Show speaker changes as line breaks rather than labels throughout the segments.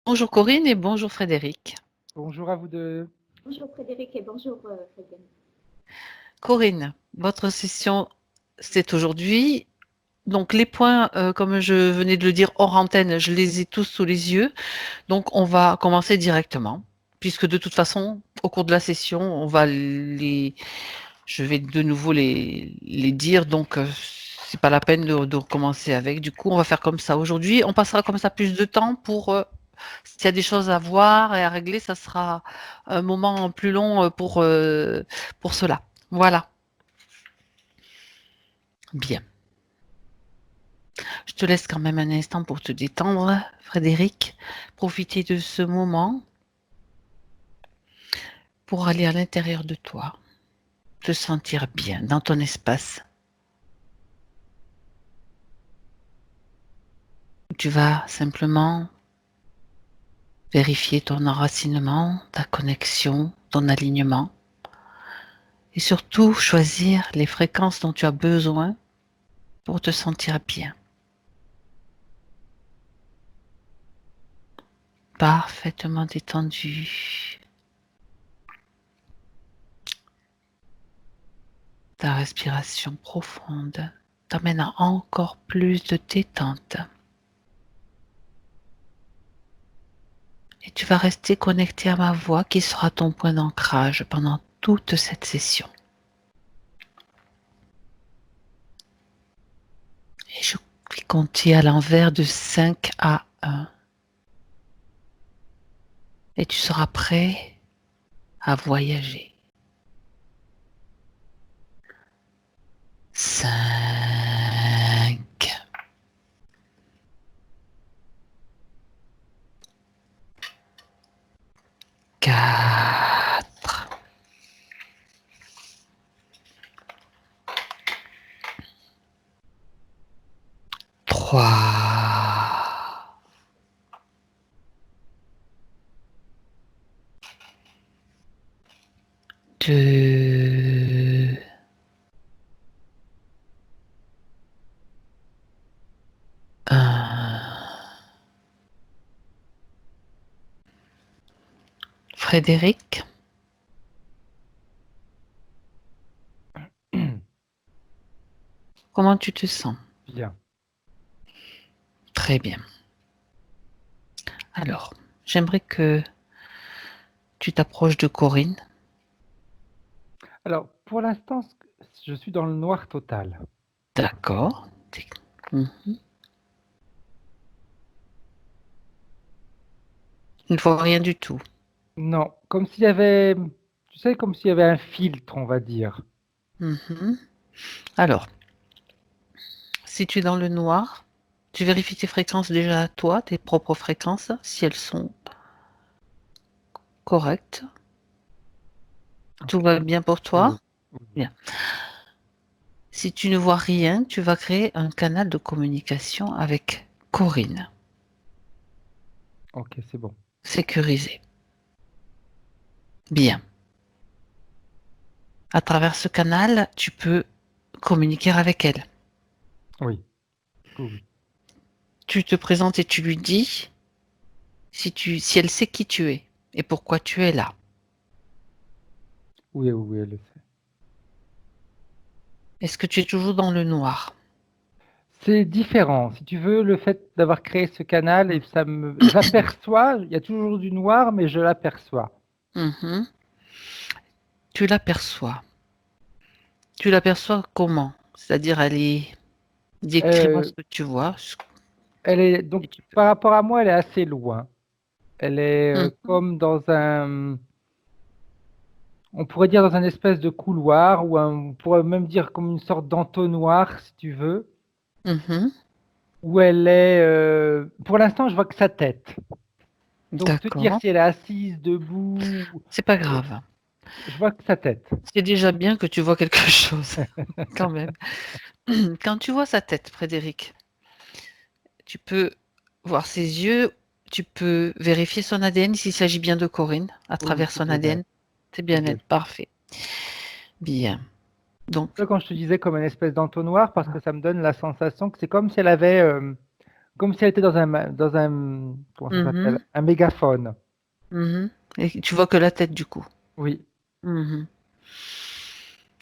Bonjour Corinne et bonjour Frédéric.
Bonjour à vous deux.
Bonjour Frédéric et bonjour Fabienne.
Corinne, votre session, c'est aujourd'hui. Donc les points, comme je venais de le dire hors antenne, je les ai tous sous les yeux. Donc on va commencer directement, puisque de toute façon, au cours de la session, je vais de nouveau les dire. Donc c'est pas la peine de recommencer avec. Du coup, on va faire comme ça. Aujourd'hui, on passera comme ça plus de temps pour s'il y a des choses à voir et à régler, ça sera un moment plus long pour cela. Voilà. Bien. Je te laisse quand même un instant pour te détendre, Frédéric. Profiter de ce moment pour aller à l'intérieur de toi, te sentir bien dans ton espace. Tu vas simplement vérifier ton enracinement, ta connexion, ton alignement et surtout choisir les fréquences dont tu as besoin pour te sentir bien. Parfaitement détendu. Ta respiration profonde t'amène à encore plus de détente. Et tu vas rester connecté à ma voix qui sera ton point d'ancrage pendant toute cette session. Et je vais compter à l'envers de 5 à 1. Et tu seras prêt à voyager. 5, 4, 3, 2, 1. Frédéric, comment tu te sens?
Bien.
Très bien. Alors, j'aimerais que tu t'approches de Corinne.
Alors, pour l'instant, je suis dans le noir total.
D'accord. Mhm. Il ne faut rien du tout.
Non, comme s'il y avait, tu sais, comme s'il y avait un filtre, on va dire.
Mhm. Alors, si tu es dans le noir, tu vérifies tes fréquences déjà à toi, tes propres fréquences, si elles sont correctes. Tout
Ok.
va bien pour
Oui,
toi?
oui, oui.
Bien. Si tu ne vois rien, tu vas créer un canal de communication avec Corinne,
Ok, c'est bon.
sécurisé. Bien. À travers ce canal, tu peux communiquer avec elle.
Oui, oui, oui.
Tu te présentes et tu lui dis si elle sait qui tu es et pourquoi tu es là.
Oui, oui, oui, elle le sait.
Est-ce que tu es toujours dans le noir?
C'est différent. Si tu veux, le fait d'avoir créé ce canal, et j'aperçois, il y a toujours du noir, mais je l'aperçois.
Mhm. Tu l'aperçois. Tu l'aperçois comment? C'est-à-dire, décris-moi
Euh,
ce que tu vois.
Elle est
Et
donc
tu peux.
par rapport à moi, elle est assez loin. Elle est
Mhm.
comme dans on pourrait dire dans un espèce de couloir, on pourrait même dire comme une sorte d'entonnoir, si tu veux,
Mhm.
où elle est. Pour l'instant, je vois que sa tête. Donc, te dire
D'accord.
si elle est assise, debout,
C'est pas
euh,
grave.
je vois que sa tête.
C'est déjà bien que tu vois quelque chose, quand même. Quand tu vois sa tête, Frédéric, tu peux voir ses yeux, tu peux vérifier son ADN s'il s'agit bien de Corinne à
Oui, oui,
travers
c'est
son
bien elle.
ADN. C'est
C'est
bien
bien.
elle, parfait. Bien. Donc,
C'est ça quand je te disais comme une espèce d'entonnoir, parce que ça me donne la sensation que c'est comme si elle avait, comme si elle était dans un, comment ça s'appelle?
Mhm,
Un mégaphone.
mhm. Et tu vois que la tête du coup.
Oui.
Mhm.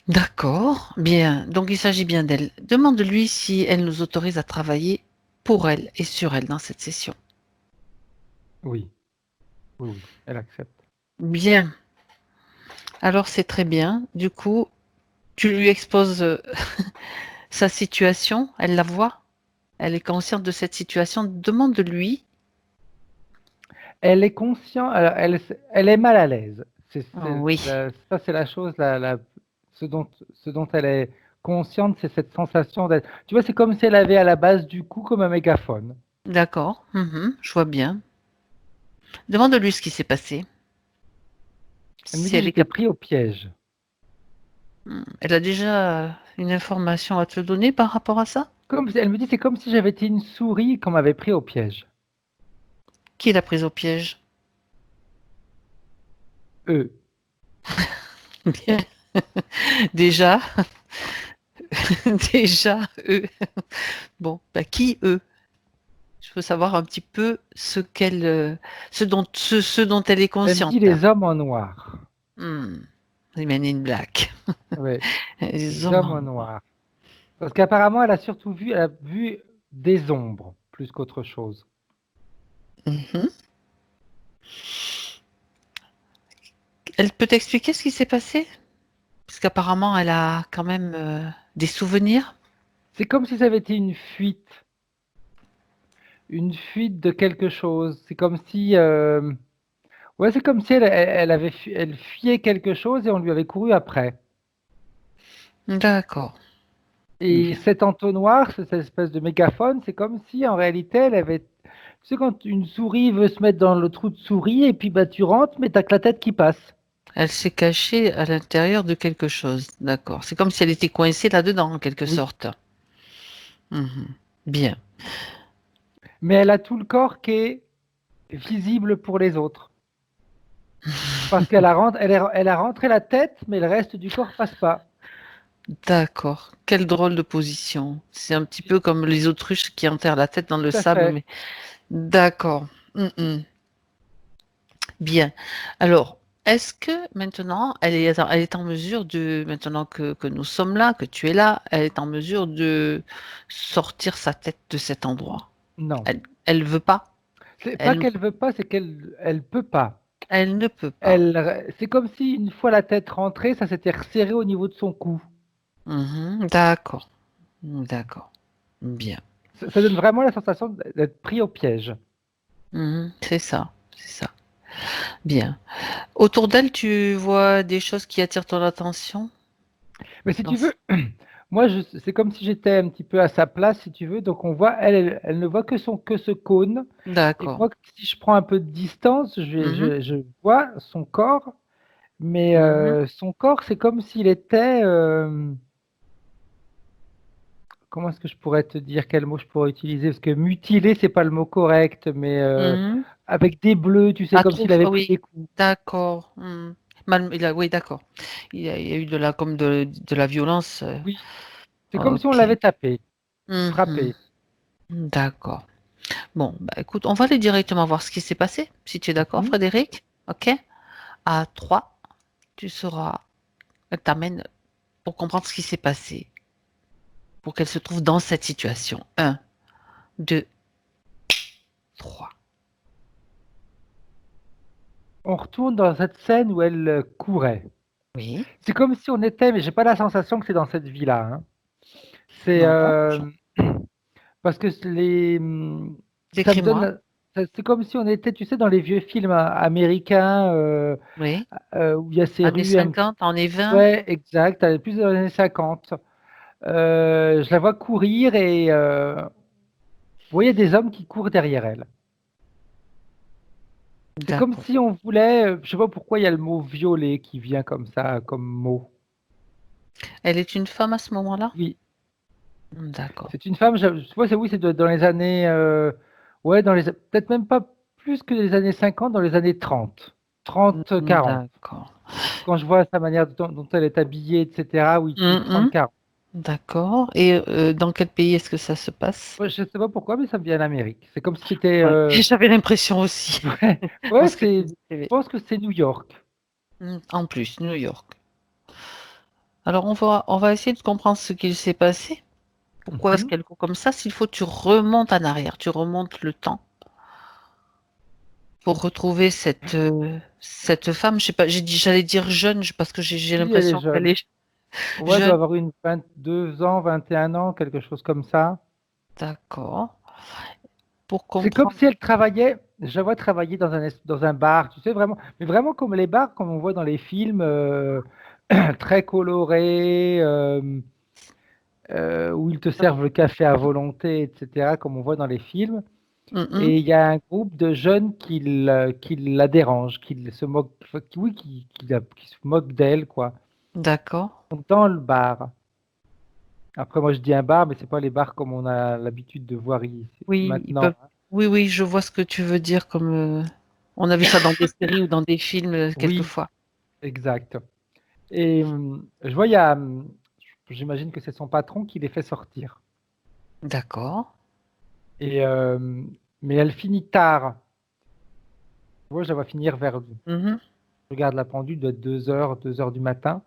D'accord, bien. Donc il s'agit bien d'elle. Demande-lui si elle nous autorise à travailler pour elle et sur elle dans cette session.
Oui. Oui, oui. Elle accepte.
Bien. Alors c'est très bien. Du coup, tu lui exposes sa situation. Elle la voit. Elle est consciente de cette situation. Demande-lui.
Elle est consciente, elle est mal à l'aise.
Oui,
Ça, c'est la chose, ce dont elle est consciente, c'est cette sensation d'être. Tu vois, c'est comme si elle avait à la base du cou comme un mégaphone.
d'accord. Je vois bien. Demande-lui ce qui s'est passé.
Elle me
Si
dit,
elle est
j'étais
capable.
pris au piège.
Elle a déjà une information à te donner par rapport à ça?
Elle me dit, c'est comme si j'avais été une souris qu'on m'avait pris au piège.
Qui l'a prise au piège?
Eux.
Bien. Déjà, déjà, eux. Bon, bah, qui eux? Je veux savoir un petit peu ce dont elle est
Elle me
consciente.
dit, les hommes en noir.
Hmm. Les Men in Black.
Oui,
Les
les
hommes
hommes
en
en
noir.
noir. Parce qu'apparemment, elle a vu des ombres plus qu'autre chose.
Mhm. Elle peut t'expliquer ce qui s'est passé? Parce qu'apparemment, elle a quand même des souvenirs.
C'est comme si ça avait été une fuite de quelque chose. C'est comme si, ouais, c'est comme si elle fuyait quelque chose et on lui avait couru après.
D'accord.
Et
Bien.
cet entonnoir, cette espèce de mégaphone, c'est comme si en réalité elle avait. Tu sais, quand une souris veut se mettre dans le trou de souris et puis bah tu rentres, mais t'as que la tête qui passe.
Elle s'est cachée à l'intérieur de quelque chose. D'accord. C'est comme si elle était coincée là-dedans, en quelque
Oui.
sorte. Mhm. Bien.
Mais elle a tout le corps qui est visible pour les autres. Parce elle a rentré la tête, mais le reste du corps passe pas.
D'accord. Quelle drôle de position. C'est un petit peu comme les autruches qui enterrent la tête dans le
Tout à
sable,
fait.
mais d'accord. Bien. Alors, est-ce que maintenant, elle est en mesure de, maintenant que nous sommes là, que tu es là, elle est en mesure de sortir sa tête de cet endroit?
Non.
Elle veut pas?
C'est pas
Elle,
qu'elle veut pas, c'est qu'elle peut pas.
elle ne peut pas.
C'est comme si une fois la tête rentrée, ça s'était resserré au niveau de son cou.
D'accord. D'accord. Bien.
Ça donne vraiment la sensation d'être pris au piège.
C'est ça. C'est ça. Bien. Autour d'elle, tu vois des choses qui attirent ton attention?
Mais si
Dans
tu
ce-
veux, moi, c'est comme si j'étais un petit peu à sa place, si tu veux. Donc, on voit, elle ne voit que ce cône. Et
D'accord.
moi, si je prends un peu de distance,
Mhm,
je vois son corps. Mais
mhm.
son corps, c'est comme s'il était. Comment est-ce que je pourrais te dire quel mot je pourrais utiliser? Parce que mutilé, c'est pas le mot correct, mais
Mhm.
avec des bleus, tu sais, comme s'il avait
Ah
pris
oui,
des coups.
d'accord. Oui, d'accord. Il y a eu comme de la violence.
Oui, c'est comme si on
Ok.
l'avait tapé,
Mhm.
frappé.
D'accord. Bon, bah écoute, on va aller directement voir ce qui s'est passé, si tu es d'accord,
Mhm.
Frédéric. Ok? À 3, tu seras, elle t'amène pour comprendre ce qui s'est passé, pour qu'elle se trouve dans cette situation. Un, 2, 3.
On retourne dans cette scène où elle courait.
Oui.
C'est comme si on était, mais j'ai pas la sensation que c'est dans cette vie-là, hein. C'est
Non.
parce que ça me
Décris-moi.
donne, c'est comme si on était, tu sais, dans les vieux films américains
Oui.
où il y a ces
Années
rues.
50, années 20.
Ouais, exact. Plus dans les années 50. Je la vois courir et vous voyez des hommes qui courent derrière elle. C'est comme
D'accord.
si on voulait, je sais pas pourquoi il y a le mot violet qui vient comme ça, comme mot.
Elle est une femme à ce moment-là?
Oui,
D'accord.
c'est une femme, je vois, oui, dans les années, ouais, peut-être même pas plus que les années 50, dans les années 30, 30-40.
D'accord.
Quand je vois sa manière dont elle est habillée, etc., oui, plus 30-40.
D'accord. Et dans quel pays est-ce que ça se passe?
Ouais, je sais pas pourquoi, mais ça me vient d'Amérique. C'est comme si c'était.
Ouais. J'avais l'impression aussi,
Ouais,
dans
ouais,
ce que tu
c'est.
me
Je
décrivais.
pense que c'est New York.
En plus, New York. Alors, on va essayer de comprendre ce qu'il s'est passé. Pourquoi est-ce
Mhm.
qu'elle court comme ça? S'il faut, tu remontes en arrière, tu remontes le temps pour retrouver cette femme. Je sais pas, j'allais dire jeune parce que j'ai
Oui, elle est
l'impression qu'elle
jeune.
est
Ouais, elle doit
jeune.
avoir une 22 ans, 21 ans, quelque chose comme ça.
D'accord. Pour
C'est comme
comprendre.
si elle travaillait, je la vois travailler dans un bar, tu sais, vraiment, mais vraiment comme les bars, comme on voit dans les films, très colorés, où ils te servent le café à volonté, etc., comme on voit dans les films.
Mhm.
Et il y a un groupe de jeunes qui la dérangent, qui se moquent, enfin, oui, qui se moquent d'elle, quoi,
D'accord.
dans le bar. Après, moi, je dis un bar, mais c'est pas les bars comme on a l'habitude de voir ici
Oui, ils
maintenant.
peuvent. Oui, oui, je vois ce que tu veux dire. Comme on a vu ça dans des séries ou dans des films
Oui,
quelquefois.
exact. Et je vois, il y a, j'imagine que c'est son patron qui les fait sortir.
D'accord.
Et, mais elle finit tard. Tu vois, je la vois finir vers, je
Mhm.
regarde la pendule, doit être 2 heures du matin.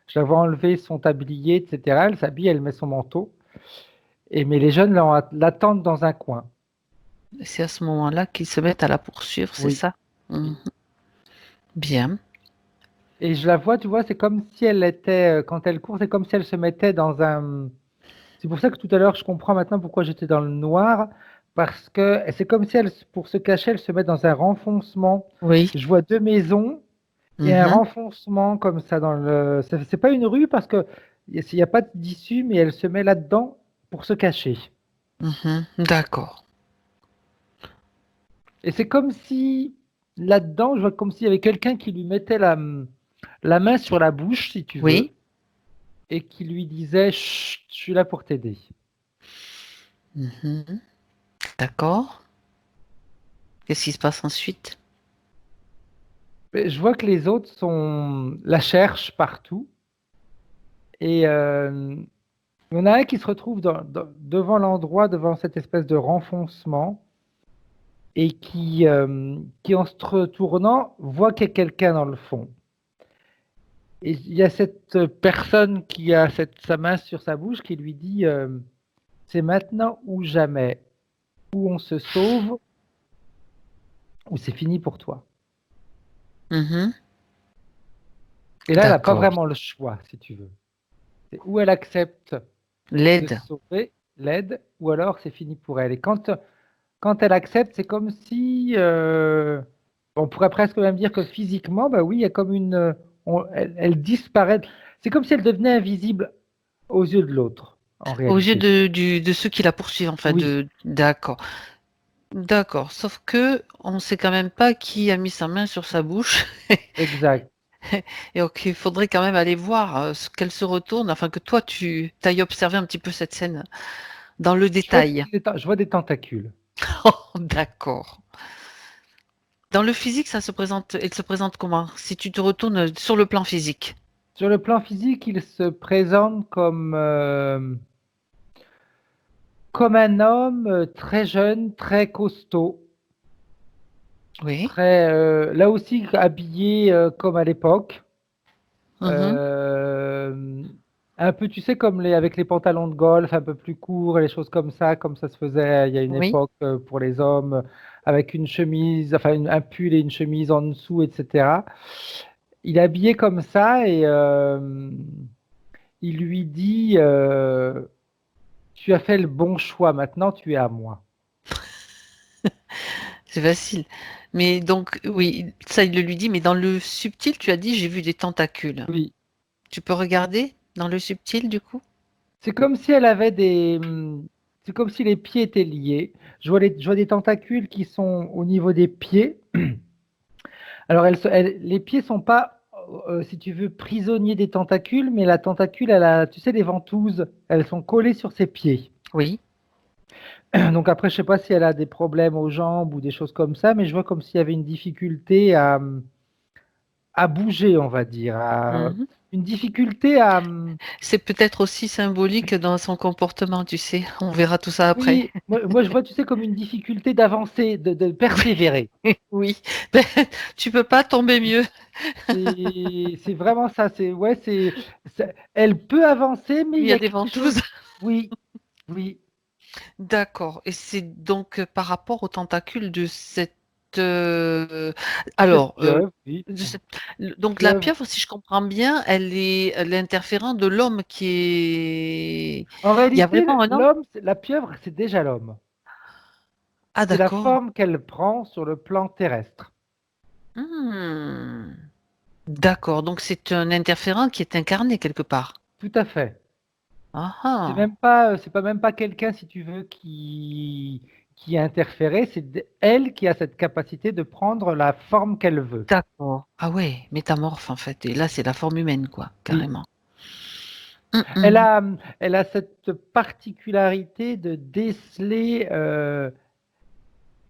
Je la vois enlever son tablier, etc. Elle s'habille, elle met son manteau. Mais les jeunes l'attendent dans un coin.
C'est à ce moment-là qu'ils se mettent à la poursuivre, c'est
Oui.
ça? Mhm. Bien.
Et je la vois, tu vois, c'est comme si elle était, quand elle court, c'est comme si elle se mettait dans un. C'est pour ça que tout à l'heure, je comprends maintenant pourquoi j'étais dans le noir, parce que c'est comme si elle, pour se cacher, elle se met dans un renfoncement.
Oui.
Je vois deux maisons et un
Mhm.
renfoncement comme ça dans le. C'est pas une rue parce que il n'y a pas d'issue, mais elle se met là-dedans pour se cacher.
Mhm. D'accord.
Et c'est comme si là-dedans, je vois comme s'il y avait quelqu'un qui lui mettait la main sur la bouche, si tu veux,
Oui.
et qui lui disait, chut, je suis là pour t'aider.
Mhm. D'accord. Qu'est-ce qui se passe ensuite?
Mais je vois que les autres la cherchent partout. Et il y en a un qui se retrouve devant l'endroit, devant cette espèce de renfoncement, et qui en se retournant, voit qu'il y a quelqu'un dans le fond. Et il y a cette personne qui a sa main sur sa bouche qui lui dit c'est maintenant ou jamais, ou on se sauve, ou c'est fini pour toi.
Mhm.
Et là, elle n'a pas
D'accord.
vraiment le choix, si tu veux. C'est ou elle accepte de
L'aide.
se sauver, l'aide, ou alors c'est fini pour elle. Et quand elle accepte, c'est comme si, on pourrait presque même dire que physiquement, bah oui, il y a comme elle disparaît. C'est comme si elle devenait invisible aux yeux de l'autre, en
Aux yeux
réalité.
de ceux qui la poursuivent, enfin
Oui,
d'accord. D'accord. Sauf que on ne sait quand même pas qui a mis sa main sur sa bouche.
exact.
Et donc, il faudrait quand même aller voir qu'elle se retourne, afin que toi, tu ailles observer un petit peu cette scène dans le détail.
Je vois des tentacules.
Oh, d'accord. Dans le physique, elle se présente comment? Si tu te retournes sur le plan physique.
Sur le plan physique, il se présente comme un homme très jeune, très costaud,
Oui.
très, là aussi habillé comme à l'époque.
Mhm.
Euh, un peu, tu sais, avec les pantalons de golf un peu plus courts et les choses comme ça se faisait il y a une
Oui.
époque pour les hommes, avec une chemise, enfin un pull et une chemise en dessous, etc. Il est habillé comme ça et il lui dit tu as fait le bon choix, maintenant tu es à moi.
C'est facile. Mais donc, oui, ça, il le lui dit, mais dans le subtil, tu as dit, j'ai vu des tentacules.
Oui.
Tu peux regarder dans le subtil, du coup?
C'est comme si elle avait c'est comme si les pieds étaient liés. Je vois des tentacules qui sont au niveau des pieds. Alors, les pieds sont pas, si tu veux, prisonniers des tentacules, mais la tentacule, elle a, tu sais, les ventouses, elles sont collées sur ses pieds.
Oui.
Donc après, je sais pas si elle a des problèmes aux jambes ou des choses comme ça, mais je vois comme s'il y avait une difficulté à bouger, on va dire,
Mhm.
une difficulté à...
C'est peut-être aussi symbolique dans son comportement, tu sais. On verra tout ça après.
Oui, moi, je vois, tu sais, comme une difficulté d'avancer, de persévérer.
Oui, ben, tu peux pas tomber mieux.
C'est vraiment ça. Ouais, elle peut avancer, mais
Il
il
y
y
a
a
des
quelque chose.
ventouses.
Oui, oui,
D'accord. Et c'est donc par rapport aux tentacules de cette.
de cette
Alors,
pieuvre, oui.
de cette- donc la
Pieuvre.
pieuvre, si je comprends bien, elle est l'interférent de l'homme qui est.
En
Il y a
réalité,
vraiment un homme?
l'homme, la pieuvre, c'est déjà l'homme.
Ah,
C'est la
d'accord.
forme qu'elle prend sur le plan terrestre.
Hmm. D'accord. Donc c'est un interférent qui est incarné quelque part.
Tout à fait.
Ah ah.
C'est pas même pas quelqu'un, si tu veux, qui a interféré. C'est elle qui a cette capacité de prendre la forme qu'elle veut.
D'accord. Ah ouais, métamorphe en fait. Et là, c'est la forme humaine, quoi,
Oui.
carrément.
Elle
Mhm.
a, elle a cette particularité de déceler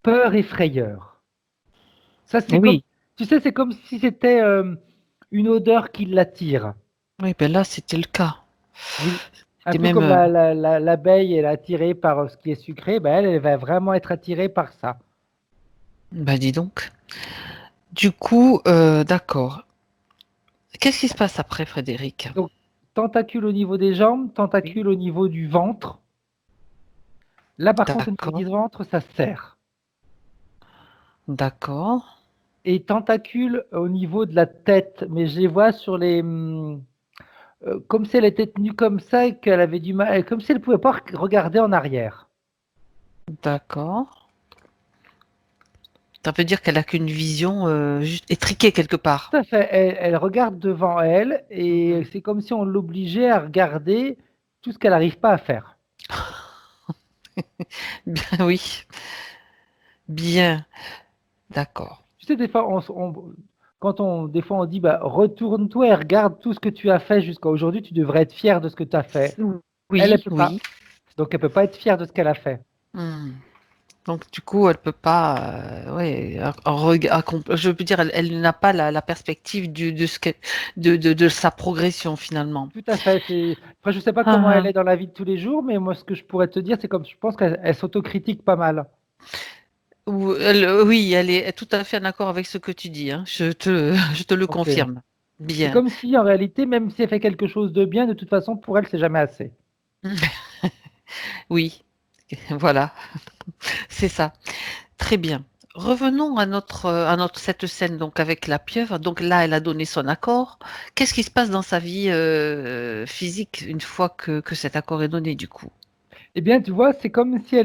peur et frayeur. Ça, c'est comme,
Oui.
tu sais, c'est comme si c'était une odeur qui l'attire.
Oui, ben là, c'était le cas.
Oui. Un
C'était
peu
même.
comme l'abeille, elle est attirée par ce qui est sucré, ben elle va vraiment être attirée par ça.
Bah dis donc. Du coup, d'accord. Qu'est-ce qui se passe après, Frédéric?
Donc, tentacule au niveau des jambes,
Oui.
tentacule au niveau du ventre. Là, par contre, au niveau
D'accord.
du ventre, ça serre.
D'accord.
Et tentacule au niveau de la tête, mais je les vois sur les, comme si elle était tenue comme ça et qu'elle avait du mal, comme si elle pouvait pas regarder en arrière.
D'accord. Ça veut dire qu'elle a qu'une vision juste étriquée quelque part.
Tout à fait. Elle regarde devant elle et
Mhm.
c'est comme si on l'obligeait à regarder tout ce qu'elle n'arrive pas à faire.
Bien, oui. Bien. D'accord.
Tu sais, des fois, des fois, on dit, bah, retourne-toi et regarde tout ce que tu as fait jusqu'à aujourd'hui. Tu devrais être fier de ce que tu as fait. Elle
Oui,
peut pas.
oui.
Donc, elle peut pas être fière de ce qu'elle a fait.
Hmm. Donc du coup, elle peut pas, ouais, je peux dire, elle n'a pas la perspective de ce de sa progression finalement.
Tout à fait. Après, je sais pas comment elle
Ah,
est dans la vie de tous les jours, mais moi, ce que je pourrais te dire, c'est comme je pense qu'elle s'autocritique pas mal.
oui, elle est tout à fait en accord avec ce que tu dis, hein. Je te le
Ok.
confirme.
C'est
Bien.
comme si, en réalité, même si elle fait quelque chose de bien, de toute façon, pour elle, c'est jamais assez.
Oui, voilà, c'est ça. Très bien. Revenons à notre cette scène donc avec la pieuvre. Donc là, elle a donné son accord. Qu'est-ce qui se passe dans sa vie physique une fois que cet accord est donné du coup?
Eh bien, tu vois, c'est comme si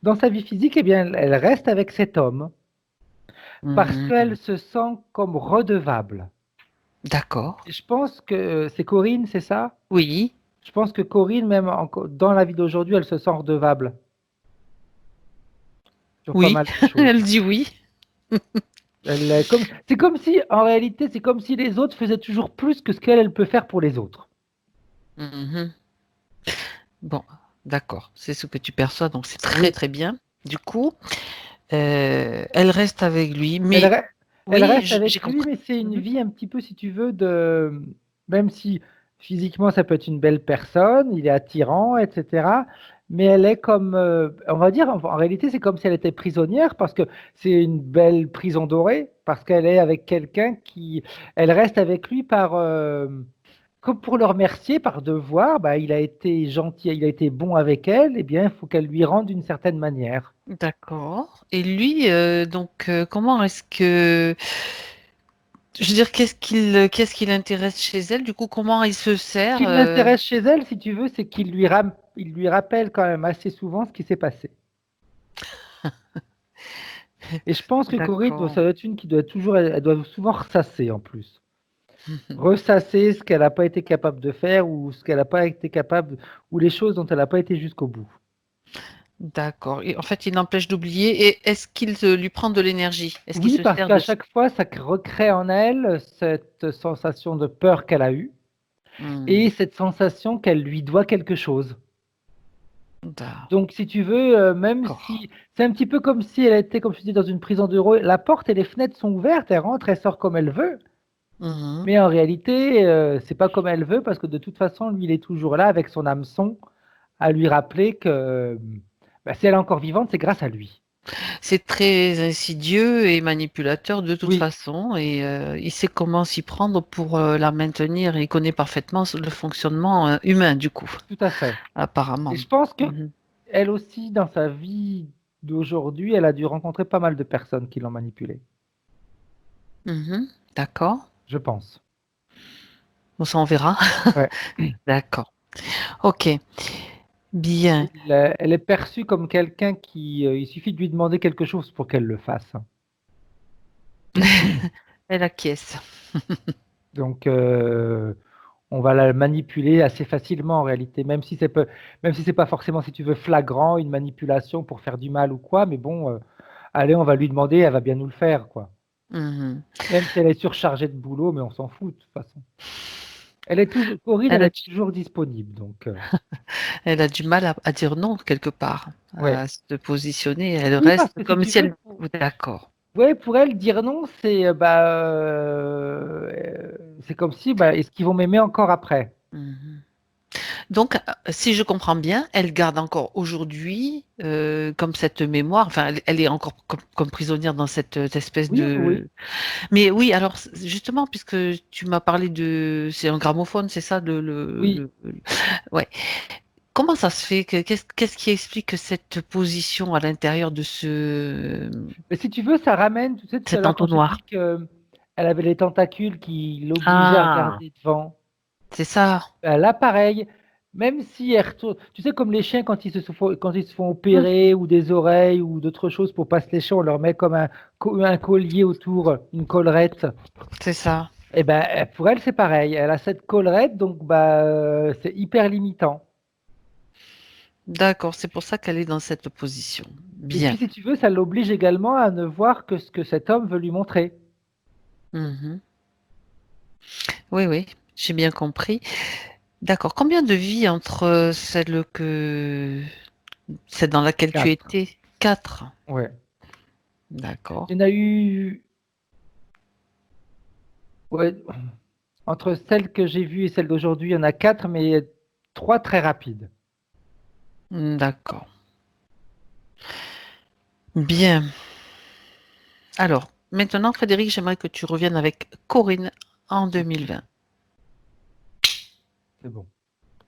dans sa vie physique, eh bien, elle reste avec cet homme parce qu'elle
Mhm.
se sent comme redevable.
D'accord.
Et je pense que c'est Corinne, c'est ça?
Oui,
Je pense que Corinne, même dans la vie d'aujourd'hui, elle se sent redevable sur pas
oui,
mal de choses.
elle dit oui.
C'est comme si, en réalité, c'est comme si les autres faisaient toujours plus que ce elle peut faire pour les autres.
Mhm. Bon, d'accord, c'est ce que tu perçois, donc c'est très
Oui,
très bien. Du coup, elle reste avec lui,
elle,
mais
re- elle
oui,
reste
j'ai
avec lui,
compris.
mais c'est une
Mhm.
vie un petit peu, si tu veux, même si physiquement ça peut être une belle personne, il est attirant, etc. Mais elle est comme, on va dire, en réalité, c'est comme si elle était prisonnière parce que c'est une belle prison dorée, parce qu'elle est avec quelqu'un elle reste avec lui comme pour le remercier par devoir, bah, il a été gentil, il a été bon avec elle, eh bien, il faut qu'elle lui rende d'une certaine manière.
D'accord. Et lui, donc, comment est-ce que, je veux dire, qu'est-ce qui l'intéresse chez elle? Du coup, comment il se
Ce
sert?
qui l'intéresse chez elle, si tu veux, c'est il lui rappelle quand même assez souvent ce qui s'est passé. Et je pense que Corinne,
D'accord.
ça doit être une qui doit toujours, elle doit souvent ressasser en plus. Ressasser ce qu'elle n'a pas été capable de faire ou ce qu'elle n'a pas été capable, ou les choses dont elle n'a pas été jusqu'au bout.
D'accord. Et en fait, il n'empêche d'oublier. Et est-ce qu'il lui prend de l'énergie? Est-ce qu'il
Oui,
se
parce
sert
qu'à
de...
chaque fois, ça recrée en elle cette sensation de peur qu'elle a eue
Hmm.
et cette sensation qu'elle lui doit quelque chose. Donc, si tu veux, même
D'accord.
si c'est un petit peu comme si elle était, comme je dis, dans une prison de rôle, la porte et les fenêtres sont ouvertes, elle rentre, elle sort comme elle veut.
Mhm.
Mais en réalité, c'est pas comme elle veut parce que de toute façon, lui, il est toujours là avec son hameçon à lui rappeler que si elle est encore vivante, c'est grâce à lui.
C'est très insidieux et manipulateur de toute
Oui,
façon et il sait comment s'y prendre pour la maintenir et il connaît parfaitement le fonctionnement humain du coup,
tout à fait.
apparemment.
Et je pense que
Mhm.
elle aussi, dans sa vie d'aujourd'hui, elle a dû rencontrer pas mal de personnes qui l'ont manipulée.
Mhm. D'accord.
Je pense.
Bon, ça on verra.
Ouais.
D'accord. Ok. Bien.
Elle est perçue comme quelqu'un qui, il suffit de lui demander quelque chose pour qu'elle le fasse.
Elle acquiesce.
Donc, on va la manipuler assez facilement en réalité, même si c'est pas forcément, si tu veux, flagrant, une manipulation pour faire du mal ou quoi, mais bon, allez, on va lui demander, elle va bien nous le faire, quoi.
Mhm.
Même si elle est surchargée de boulot, mais on s'en fout de toute façon. Elle est toujours, Corinne,
Elle
elle
a
est
du,
toujours disponible, donc,
elle a du mal à dire non quelque part,
ouais.
à se positionner. Elle
Oui, parce
reste
que si
comme
tu
si
veux,
elle. D'accord.
ouais, pour elle, dire non, c'est comme si, est-ce qu'ils vont m'aimer encore après?
Mhm. Donc, si je comprends bien, elle garde encore aujourd'hui comme cette mémoire, enfin, elle est encore comme prisonnière dans cette espèce
Oui, oui, oui.
de. Mais oui, alors justement, puisque tu m'as parlé de. C'est un gramophone, c'est ça,
Oui.
Ouais. Comment ça se fait qu'est-ce qui explique cette position à l'intérieur de
Mais si tu veux, ça ramène, tu sais, tout à
cet
l'heure quand je
entonnoir?
dis que elle avait les tentacules qui l'obligeaient à
Ah,
regarder devant.
c'est ça.
Là, pareil, même si elle retourne, tu sais, comme les chiens quand ils se font
Mm.
opérer ou des oreilles ou d'autres choses pour pas se lécher, on leur met comme un collier autour, une collerette.
C'est ça.
Et ben, pour elle, c'est pareil. Elle a cette collerette, donc c'est hyper limitant.
D'accord, c'est pour ça qu'elle est dans cette position.
Et
Bien.
puis, si tu veux, ça l'oblige également à ne voir que ce que cet homme veut lui montrer.
Mhm. Oui, oui, j'ai bien compris. D'accord. Combien de vies entre celle dans laquelle tu
4.
étais? Quatre.
Ouais.
D'accord.
Il y en a eu, ouais, entre celle que j'ai vue et celle d'aujourd'hui, il y en a 4, mais 3 très rapides.
D'accord. Bien. Alors, maintenant, Frédéric, j'aimerais que tu reviennes avec Corinne en 2020.
C'est bon.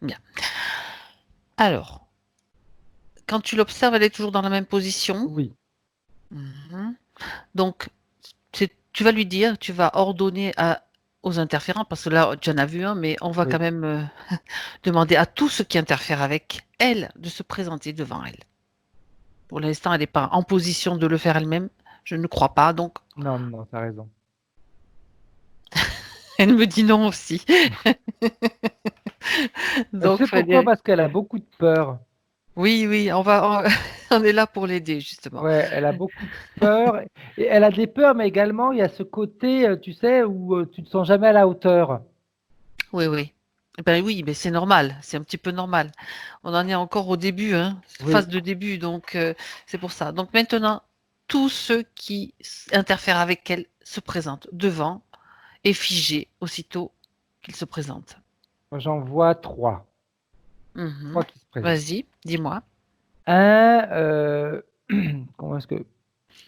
Bien. Alors, quand tu l'observes, elle est toujours dans la même position.
Oui.
Mhm. Donc, tu vas lui dire, tu vas ordonner aux interférents, parce que là, tu en as vu un, mais on va
Oui.
quand même demander à tous ceux qui interfèrent avec elle de se présenter devant elle. Pour l'instant, elle n'est pas en position de le faire elle-même. Je ne crois pas, donc
Non, non, t'as raison.
elle me dit non aussi.
Tu
Donc,
sais pourquoi?
Frédéric.
Parce qu'elle a beaucoup de peur.
Oui, oui, on est là pour l'aider, justement.
Ouais, elle a beaucoup de peur. Et elle a des peurs, mais également, il y a ce côté, tu sais, où tu te sens jamais à la hauteur.
Oui, oui. Ben oui, mais c'est normal, c'est un petit peu normal. On en est encore au début, hein, phase
Oui.
de début, donc c'est pour ça. Donc maintenant, tous ceux qui interfèrent avec elle se présentent devant et figés aussitôt qu'ils se présentent.
Moi, j'en vois 3.
Mhm.
3 qui se présentent.
Vas-y, dis-moi.
Un, comment est-ce que...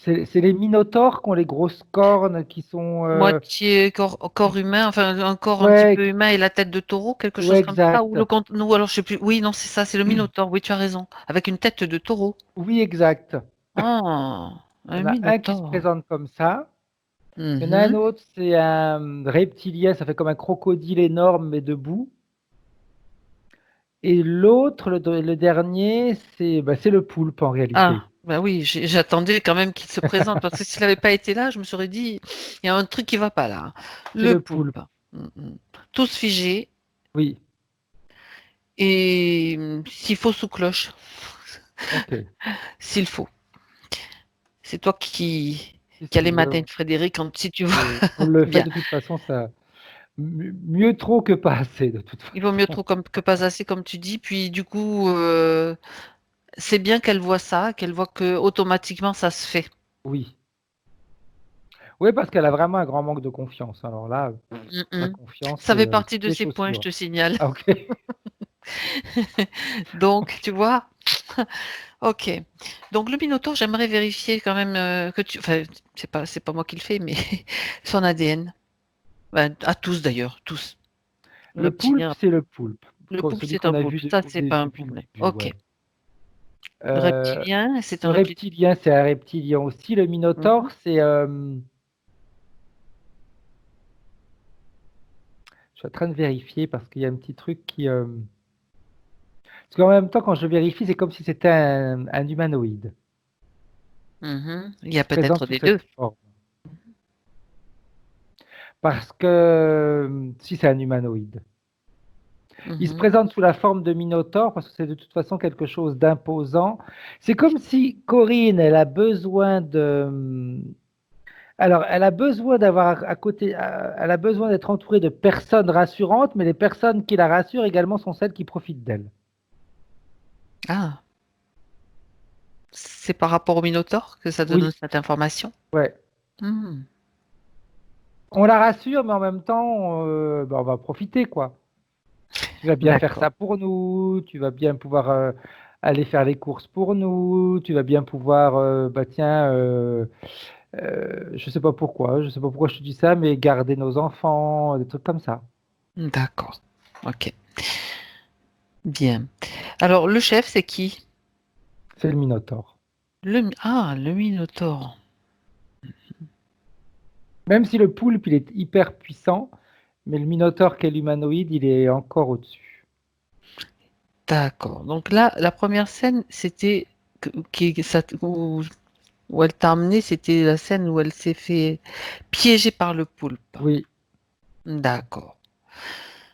C'est les minotaures qui ont les grosses cornes qui sont...
Moitié corps humain, enfin un corps un petit
Ouais,
peu humain et la tête de taureau, quelque
ouais,
chose comme ça, ou
exact.
nous alors je sais plus. Oui, non, c'est ça, c'est le Minotaure. Oui, tu as raison, avec une tête de taureau.
Oui, exact.
Oh,
Il y
un
en a un qui se
Minotaure.
présente comme ça. Il y en a un
Mhm.
autre, c'est un reptilien, ça fait comme un crocodile énorme, mais debout. Et l'autre, le dernier, c'est le poulpe en réalité.
Ah, bah oui, j'attendais quand même qu'il se présente parce que s'il n'avait pas été là, je me serais dit, il y a un truc qui va pas là.
C'est
Le
le
poulpe.
poulpe.
Mhm. Tous figés
Oui,
et s'il faut sous cloche,
ok.
s'il faut. C'est toi
Si,
qui as
si,
les
ouais,
matins, Frédéric, si tu veux.
on le fait
Bien.
de toute façon, ça mieux trop que pas assez de toute
Il vaut mieux
façon.
trop que pas assez, comme tu dis. Puis du coup, c'est bien qu'elle voit ça, qu'elle voit que automatiquement ça se fait.
Oui. Oui, parce qu'elle a vraiment un grand manque de confiance. Alors là, la
Mm-mm.
confiance,
Ça
c'est
fait partie de
les
ces points, je
chaussures.
te signale.
Ah, ok.
Donc, tu vois, ok. Donc le Minotaure, j'aimerais vérifier quand même que tu, enfin, c'est pas moi qui le fais, mais son ADN. Ben, à tous d'ailleurs, tous. Le
Le poulpe,
reptilien,
c'est le poulpe.
le poulpe,
Celui
c'est
qu'on
un
a
poulpe.
vu
Ça, c'est pas un
depuis le
problème.
début,
Ok.
ouais.
Le
Euh,
reptilien, c'est un
le
reptilien.
reptilien, c'est un reptilien aussi. Le minotaure,
Mhm.
c'est... je suis en train de vérifier parce qu'il y a un petit truc qui... Parce qu'en même temps, quand je vérifie, c'est comme si c'était un humanoïde
Mhm. Il y
qui
a
se présente
peut-être
sous
des
cette
deux.
forme. Parce que si c'est un humanoïde. Il se
Mhm.
présente sous la forme de minotaure parce que c'est de toute façon quelque chose d'imposant. C'est comme si Corinne, elle a besoin de... Alors, elle a besoin d'avoir à côté, elle a besoin d'être entourée de personnes rassurantes, mais les personnes qui la rassurent également sont celles qui profitent d'elle.
Ah, c'est par rapport au Minotaure que ça donne
Oui,
cette information.
ouais.
Hmm.
On la rassure, mais en même temps, on va profiter, quoi. Tu vas bien faire
D'accord.
ça pour nous, tu vas bien pouvoir aller faire les courses pour nous, tu vas bien pouvoir, bah tiens, je sais pas pourquoi je te dis ça, mais garder nos enfants, des trucs comme ça.
D'accord. Ok. Bien. Alors, le chef, c'est qui?
C'est le Minotaure.
Le Minotaure.
Même si le poulpe, il est hyper puissant, mais le Minotaure qui est l'humanoïde, il est encore au-dessus.
D'accord. Donc là, la première scène, c'était où elle t'a emmené, c'était la scène où elle s'est fait piéger par le poulpe.
Oui,
D'accord.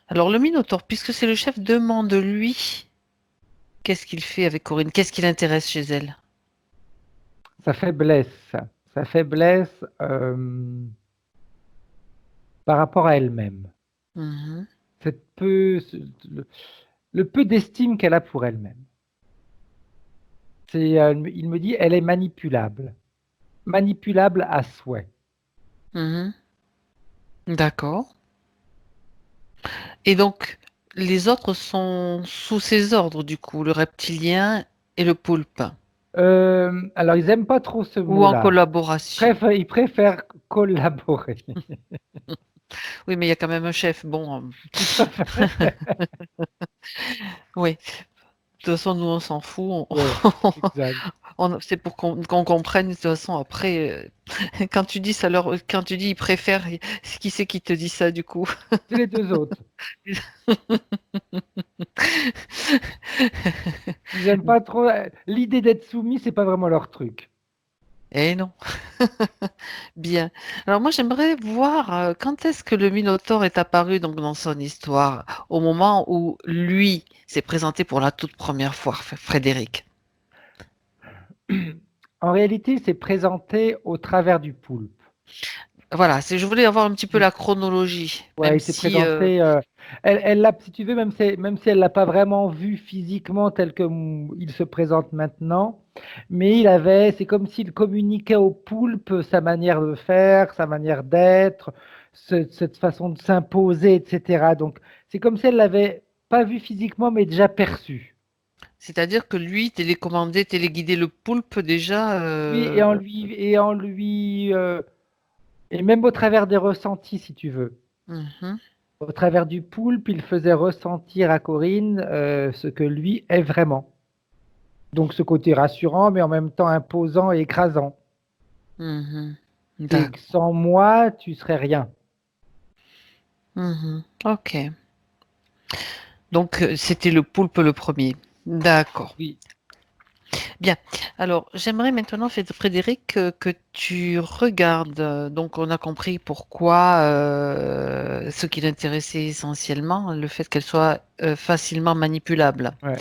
Alors le Minotaure, puisque c'est le chef, demande-lui qu'est-ce qu'il fait avec Corinne, qu'est-ce qui l'intéresse chez elle.
sa faiblesse. Sa faiblesse par rapport à elle-même.
Mhm.
Cette peu, ce- le peu d'estime qu'elle a pour elle-même. Il me dit, elle est manipulable. Manipulable à souhait.
Mhm. D'accord. Et donc, les autres sont sous ses ordres, du coup, le reptilien et le poulpe,
Alors, ils n'aiment pas trop ce
ou en
mot-là.
collaboration.
Ils préfèrent collaborer.
Oui, mais il y a quand même un chef. Bon,
Tout à fait.
oui. De toute façon, nous, on s'en fout.
Ouais, exact.
C'est pour qu'on comprenne. De toute façon, après, quand tu dis ils préfèrent, qui c'est qui te dit ça, du coup?
C'est les deux autres. Ils n'aiment pas trop. L'idée d'être soumis, c'est pas vraiment leur truc.
Eh non. Bien. Alors moi, j'aimerais voir quand est-ce que le Minotaure est apparu donc dans son histoire, au moment où lui s'est présenté pour la toute première fois, Frédéric.
En réalité, il s'est présenté au travers du poulpe.
Voilà, je voulais avoir un petit peu la chronologie,
Ouais,
même
il s'est
si
présenté. Elle l'a, si tu veux, même si elle l'a pas vraiment vu physiquement tel que il se présente maintenant, mais c'est comme s'il communiquait au poulpe sa manière de faire, sa manière d'être, cette façon de s'imposer, etc. Donc, c'est comme si elle l'avait pas vu physiquement, mais déjà perçu.
c'est-à-dire que lui télécommandait, téléguidait le poulpe déjà.
Oui, et même au travers des ressentis, si tu veux.
Mhm,
Au travers du poulpe, il faisait ressentir à Corinne ce que lui est vraiment. Donc ce côté rassurant, mais en même temps imposant et écrasant.
mhm.
C'est que
D'accord.
sans moi, tu serais rien.
Mhm. Ok. Donc c'était le poulpe le premier. D'accord.
Oui.
Bien. Alors, j'aimerais maintenant, Frédéric, que tu regardes. Donc, on a compris pourquoi ce qui l'intéressait essentiellement, le fait qu'elle soit facilement manipulable.
Ouais.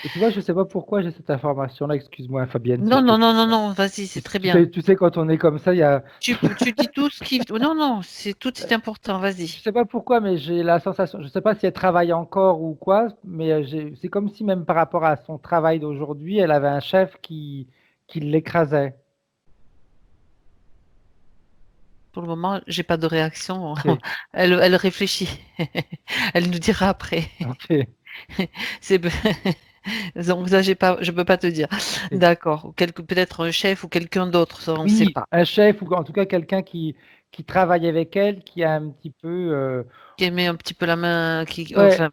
Et tu vois, je sais pas pourquoi j'ai cette information-là. Excuse-moi, Fabienne, si
Non,
je te
non, non,
coupe.
non, non, vas-y, c'est très
Tu
bien.
sais, quand on est comme ça, il y a.
Tu dis tout ce qui... Non, non, c'est important,
Je
vas-y.
sais pas pourquoi, mais j'ai la sensation. Je sais pas si elle travaille encore ou quoi, mais c'est comme si même par rapport à son travail d'aujourd'hui, elle avait un chef qui l'écrasait.
Pour le moment, j'ai pas de réaction.
Ok.
Elle réfléchit. Elle nous dira après.
Ok.
C'est donc ça, j'ai pas, je peux pas te dire.
Ok.
D'accord. Ou peut-être un chef ou quelqu'un d'autre, ça, on ne sait
Oui,
pas.
un chef ou en tout cas quelqu'un qui travaille avec elle, qui a un petit peu.
Qui met un petit peu la main, qui,
Ouais.
enfin,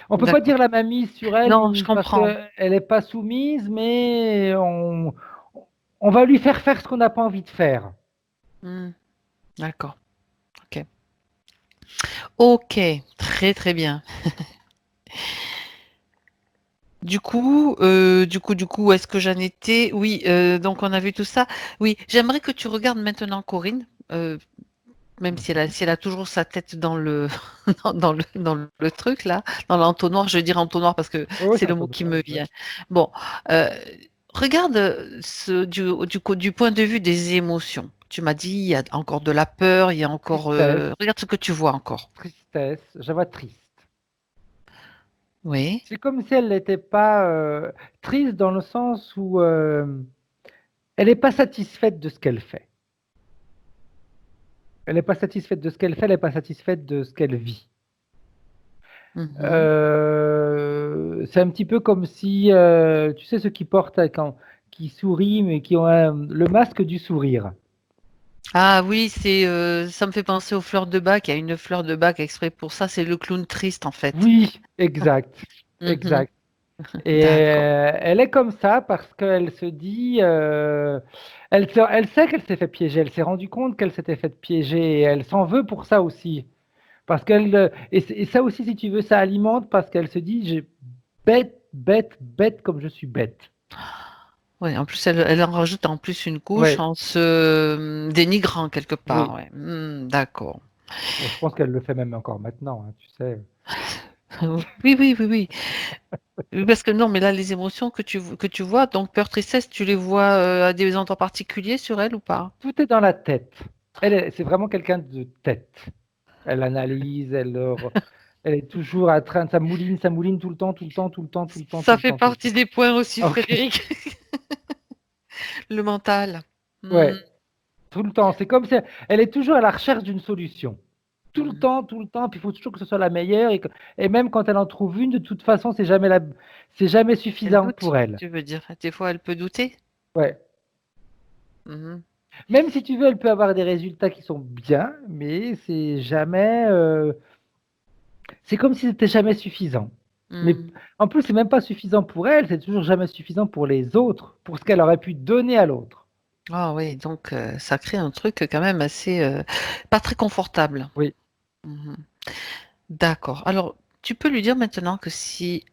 On peut pas
d'accord.
dire la mainmise sur elle
Non, je
parce
comprends.
qu'elle n'est pas soumise, mais on va lui faire faire ce qu'on n'a pas envie de faire.
Hmm, d'accord. Ok. Ok. Très très bien. Du coup, est-ce que j'en étais? Oui. Donc on a vu tout ça. Oui. J'aimerais que tu regardes maintenant Corinne. Même si elle a toujours sa tête dans le, dans le truc là, dans l'entonnoir, je vais dire entonnoir parce que
Oui,
c'est
c'est un
le mot
peu
qui
noir,
me
ouais.
vient. Bon, euh, regarde du point de vue des émotions. Tu m'as dit, il y a encore de la peur, il y a encore.
Tristesse,
Regarde ce que tu vois encore.
tristesse, je la vois triste.
Oui.
C'est comme si elle n'était pas triste dans le sens où elle n'est pas satisfaite de ce qu'elle fait. Elle n'est pas satisfaite de ce qu'elle fait, elle n'est pas satisfaite de ce qu'elle vit.
Mhm.
C'est un petit peu comme si, tu sais, ceux qui portent, qui sourient, mais qui ont le masque du sourire.
Ah oui, ça me fait penser aux fleurs de bac. Il y a une fleur de bac exprès pour ça, c'est le clown triste en fait.
Oui, exact,
Mhm.
exact. Et
D'accord.
elle est comme ça parce qu'elle se dit, elle sait qu'elle s'est fait piéger, elle s'est rendue compte qu'elle s'était fait piéger et elle s'en veut pour ça aussi. Parce qu'elle, et ça aussi, si tu veux, ça alimente parce qu'elle se dit, j'ai bête, bête, bête comme je suis bête.
Ouais, en plus, elle en rajoute en plus une couche
Ouais,
en se dénigrant quelque part.
oui.
Ouais. D'accord.
Bon, je pense qu'elle le fait même encore maintenant, hein, tu sais.
Oui, oui, oui, oui. Oui, parce que non, mais là, les émotions que tu vois, donc peur, tristesse, tu les vois à des endroits particuliers sur elle ou pas?
Tout est dans la tête. C'est vraiment quelqu'un de tête. Elle analyse, elle est toujours en train, ça mouline tout le temps, tout le temps, tout le temps, tout le temps, tout
Ça
le
fait
temps, tout le
partie
temps.
des points aussi,
Ok.
Frédéric. Le mental. Hmm,
Ouais, tout le temps. C'est comme si elle est toujours à la recherche d'une solution.
hmm.
Tout le temps, puis il faut toujours que ce soit la meilleure. Et même quand elle en trouve une, de toute façon, c'est jamais
Elle
suffisant
doute,
pour elle.
tu veux dire. Des fois, elle peut douter.
Ouais.
Mhm.
Même si tu veux, elle peut avoir des résultats qui sont bien, mais c'est jamais. C'est comme si c'était jamais suffisant. Mais
Hmm.
en plus, c'est même pas suffisant pour elle, c'est toujours jamais suffisant pour les autres, pour ce qu'elle aurait pu donner à l'autre.
Ah oui, donc ça crée un truc quand même assez pas très confortable.
Oui.
Mhm. D'accord. Alors, tu peux lui dire maintenant que si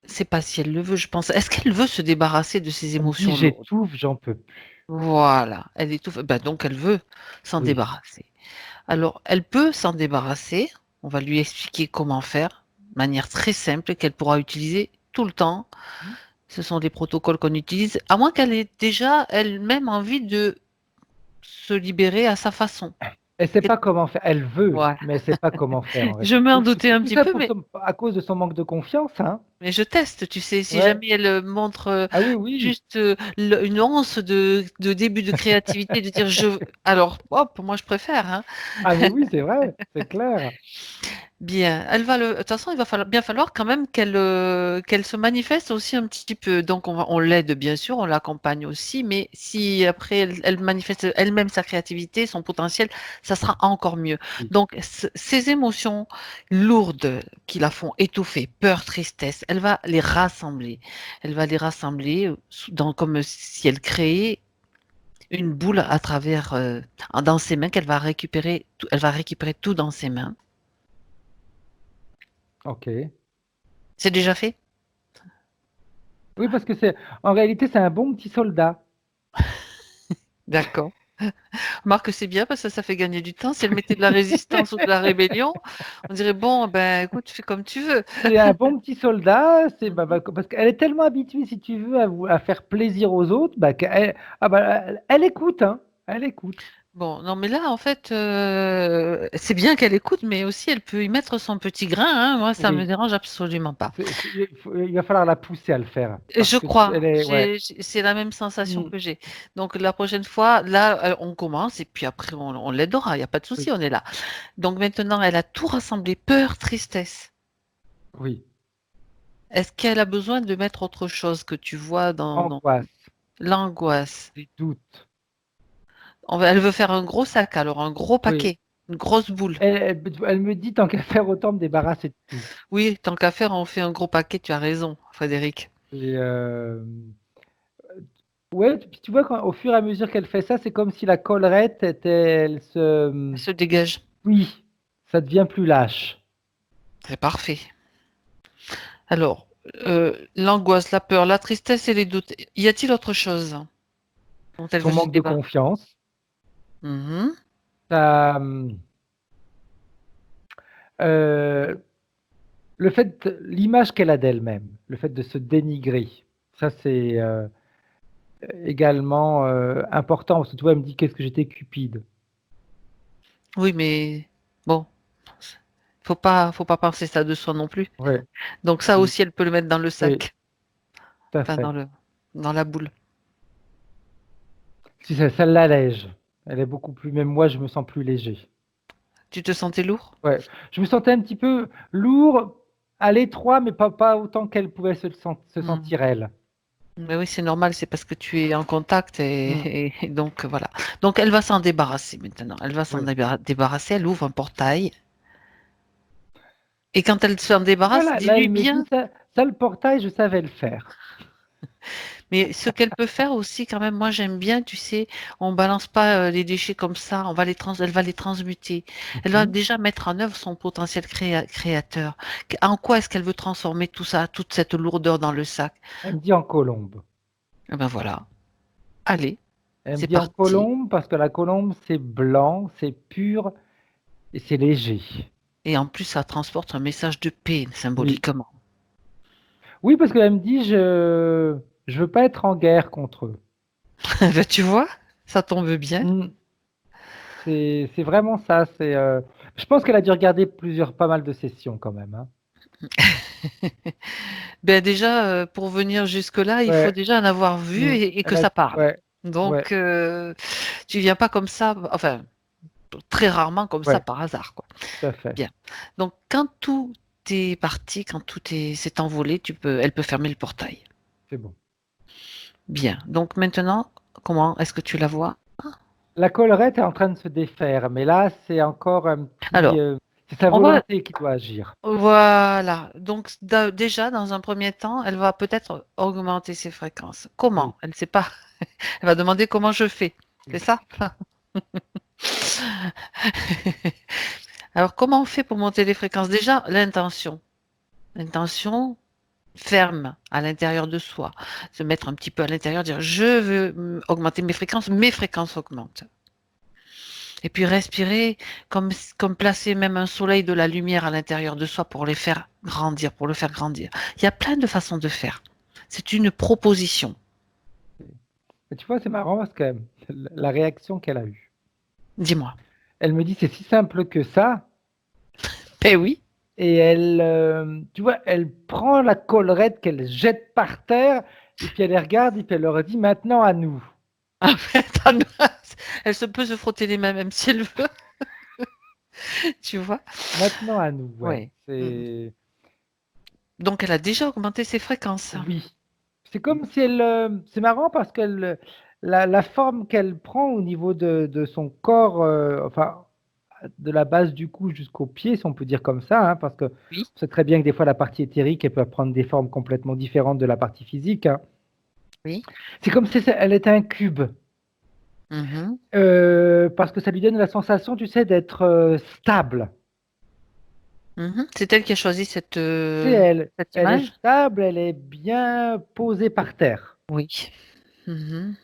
c'est pas si elle le veut, je pense. Est-ce qu'elle veut se débarrasser de ses
Elle me dit
émotions lourdes?
j'étouffe, j'en peux plus.
Voilà, elle étouffe. Ben, donc elle veut s'en
Oui.
débarrasser. Alors, elle peut s'en débarrasser. On va lui expliquer comment faire, de manière très simple qu'elle pourra utiliser tout le temps. Ce sont des protocoles qu'on utilise, à moins qu'elle ait déjà elle-même envie de se libérer à sa façon.
Elle sait pas comment faire. Elle veut,
Ouais.
mais elle sait pas comment faire en
Je m'en
réalité.
doutais un
Tout
petit
ça
peu, mais
à cause de son manque de confiance, hein.
Mais je teste, tu sais, si
Ouais.
jamais elle montre
Ah oui, oui.
juste une once de début de créativité, de dire alors, hop, moi je préfère, hein.
Ah mais oui, c'est vrai, c'est clair.
Bien, de toute façon, il va bien falloir quand même qu'elle se manifeste aussi un petit peu. Donc, on l'aide bien sûr, on l'accompagne aussi, mais si après elle manifeste elle-même sa créativité, son potentiel, ça sera encore mieux.
Oui.
Donc, ces émotions lourdes qui la font étouffer, peur, tristesse, elle va les rassembler. Elle va les rassembler comme si elle créait une boule à travers dans ses mains qu'elle va récupérer. Elle va récupérer tout dans ses mains.
Ok.
C'est déjà fait?
Oui, parce que en réalité, c'est un bon petit soldat.
D'accord. Remarque que c'est bien parce que ça fait gagner du temps. Si elle mettait de la résistance ou de la rébellion, on dirait bon, ben écoute, fais comme tu veux.
C'est un bon petit soldat,
Mhm.
parce qu'elle est tellement habituée, si tu veux, à faire plaisir aux autres, elle écoute, hein. Elle écoute.
Bon, non, mais là, en fait, c'est bien qu'elle écoute, mais aussi elle peut y mettre son petit grain, hein. Moi, ça me
Oui.
dérange absolument pas.
Il va falloir la pousser à le faire,
Et
parce
je
que
crois,
elle est, ouais.
c'est la même sensation
Mm.
que j'ai. Donc la prochaine fois, là, on commence et puis après, on l'aidera. Il n'y a pas de souci,
Oui,
on est là. Donc maintenant, elle a tout rassemblé, peur, tristesse.
oui.
Est-ce qu'elle a besoin de mettre autre chose que tu vois dans
Angoisse,
l'angoisse?
des doutes.
Elle veut faire un gros sac, alors un gros
Oui.
paquet, une grosse boule.
Elle me dit, tant qu'à faire, autant me débarrasser de tout.
Oui, tant qu'à faire, on fait un gros paquet, tu as raison, Frédéric.
Et ouais, puis tu vois, au fur et à mesure qu'elle fait ça, c'est comme si la collerette elle
Elle se dégage.
oui, ça devient plus lâche.
C'est parfait. Alors, l'angoisse, la peur, la tristesse et les doutes. Y a-t-il autre chose dont elle
Son
veut se
manque de
débarrasser?
confiance,
Mhm.
ça, euh, l'image qu'elle a d'elle-même, le fait de se dénigrer, ça c'est également important. Parce que tu vois, elle me dit qu'est-ce que j'étais cupide.
Oui, mais bon, faut pas penser ça de soi non plus.
Ouais,
Donc ça
oui,
aussi, elle peut le mettre dans le
oui,
sac,
tout à
enfin
fait.
dans la boule.
Si ça l'allège, elle est beaucoup plus. Même moi, je me sens plus léger.
Tu te sentais lourd?
Ouais, je me sentais un petit peu lourd, à l'étroit, mais pas autant qu'elle pouvait se
Hmm.
sentir elle.
Mais oui, c'est normal, c'est parce que tu es en contact
Mm.
et donc voilà. Donc elle va s'en débarrasser maintenant. Elle va s'en
Oui.
débarrasser. Elle ouvre un portail et quand elle s'en débarrasse,
Voilà, là,
dis-lui
elle me dit
bien.
ça, le portail, je savais le faire.
Mais ce qu'elle peut faire aussi, quand même, moi j'aime bien, tu sais, on balance pas les déchets comme ça, elle va les transmuter. Elle va
Mhm.
déjà mettre en œuvre son potentiel créateur. En quoi est-ce qu'elle veut transformer tout ça, toute cette lourdeur dans le sac?
Elle me dit en colombe.
Eh ben voilà, allez,
Elle me
c'est
dit en
parti.
colombe parce que la colombe, c'est blanc, c'est pur et c'est léger.
Et en plus, ça transporte un message de paix,
Oui.
symboliquement.
Oui, parce qu'elle me dit je veux pas être en guerre contre eux.
Ben, tu vois, ça tombe bien.
Mm. C'est vraiment ça. Je pense qu'elle a dû regarder pas mal de sessions quand même, hein.
Ben déjà, pour venir jusque-là, il faut
Ouais.
déjà en avoir vu
Mm.
et que ça parle.
Ouais, ouais,
Donc, tu viens pas comme ça, enfin, très rarement comme ça
ouais,
par hasard, quoi.
tout à fait.
Bien. Donc, quand tout est parti, s'est envolé, elle peut fermer le portail.
C'est bon.
Bien. Donc maintenant, comment est-ce que tu la vois?
La collerette est en train de se défaire, mais là, c'est encore
Alors,
c'est sa
on va,
volonté qui doit agir.
voilà. Donc, déjà, dans un premier temps, elle va peut-être augmenter ses fréquences.
Oui,
Comment? Elle ne sait pas. Elle va demander comment je fais. C'est
oui.
ça? Alors, comment on fait pour monter les fréquences? Déjà, l'intention. L'intention ferme à l'intérieur de soi. Se mettre un petit peu à l'intérieur, dire je veux augmenter mes fréquences augmentent. Et puis respirer comme placer même un soleil de la lumière à l'intérieur de soi pour les faire grandir, pour le faire grandir. Il y a plein de façons de faire. C'est une proposition.
Mais tu vois, c'est marrant parce que la réaction qu'elle a eue.
Dis-moi.
Elle me dit c'est si simple que ça,
Eh oui.
et tu vois, elle prend la collerette qu'elle jette par terre, et puis elle les regarde, et puis elle leur dit maintenant à nous.
En fait, elle se peut se frotter les mains même si elle veut, tu vois.
Maintenant à nous, ouais.
Ouais. Mm. Donc elle a déjà augmenté ses fréquences.
Oui. C'est comme si c'est marrant parce la forme qu'elle prend au niveau de son corps, enfin, de la base du cou jusqu'aux pieds, si on peut dire comme ça, hein, parce que
Oui.
on sait très bien que des fois la partie éthérique, elle peut prendre des formes complètement différentes de la partie physique, hein.
Oui.
C'est comme si elle était un cube,
Mhm.
parce que ça lui donne la sensation, tu sais, d'être stable.
C'est elle qui a choisi
C'est elle.
cette
Elle est
image?
stable, elle est bien posée par terre.
Oui. Mhm.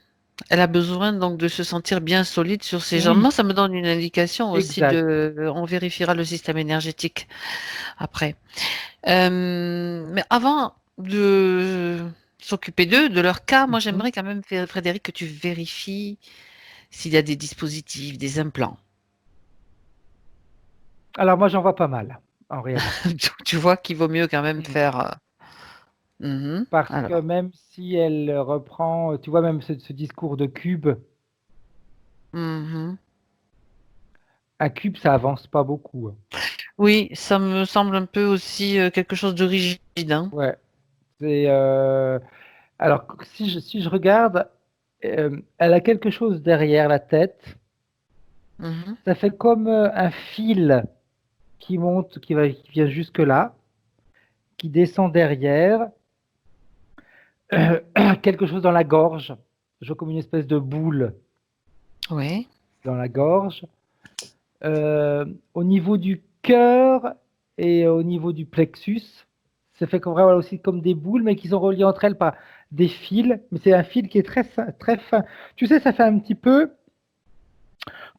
Elle a besoin donc de se sentir bien solide sur ses jambes.
Oui,
Moi, ça me donne une indication aussi
exact.
on vérifiera le système énergétique après. Mais avant de s'occuper d'eux, de leur cas, moi,
Mhm.
j'aimerais quand même, Frédéric, que tu vérifies s'il y a des dispositifs, des implants.
Alors moi, j'en vois pas mal, en réalité.
Tu vois qu'il vaut mieux quand même
Mm.
faire.
Parce que
Alors.
même si elle reprend, tu vois, même ce discours de cube,
Mhm.
un cube, ça avance pas beaucoup, hein.
Oui, ça me semble un peu aussi quelque chose de rigide, hein.
Ouais. C'est, alors, si je regarde, elle a quelque chose derrière la tête.
Mhm.
Ça fait comme un fil qui monte, qui vient jusque là, qui descend derrière, quelque chose dans la gorge. Je vois comme une espèce de boule
Oui.
dans la gorge. Euh, Au niveau du cœur et au niveau du plexus, ça fait comme, voilà, aussi comme des boules, mais qui sont reliées entre elles par des fils. Mais c'est un fil qui est très fin. Tu sais, ça fait un petit peu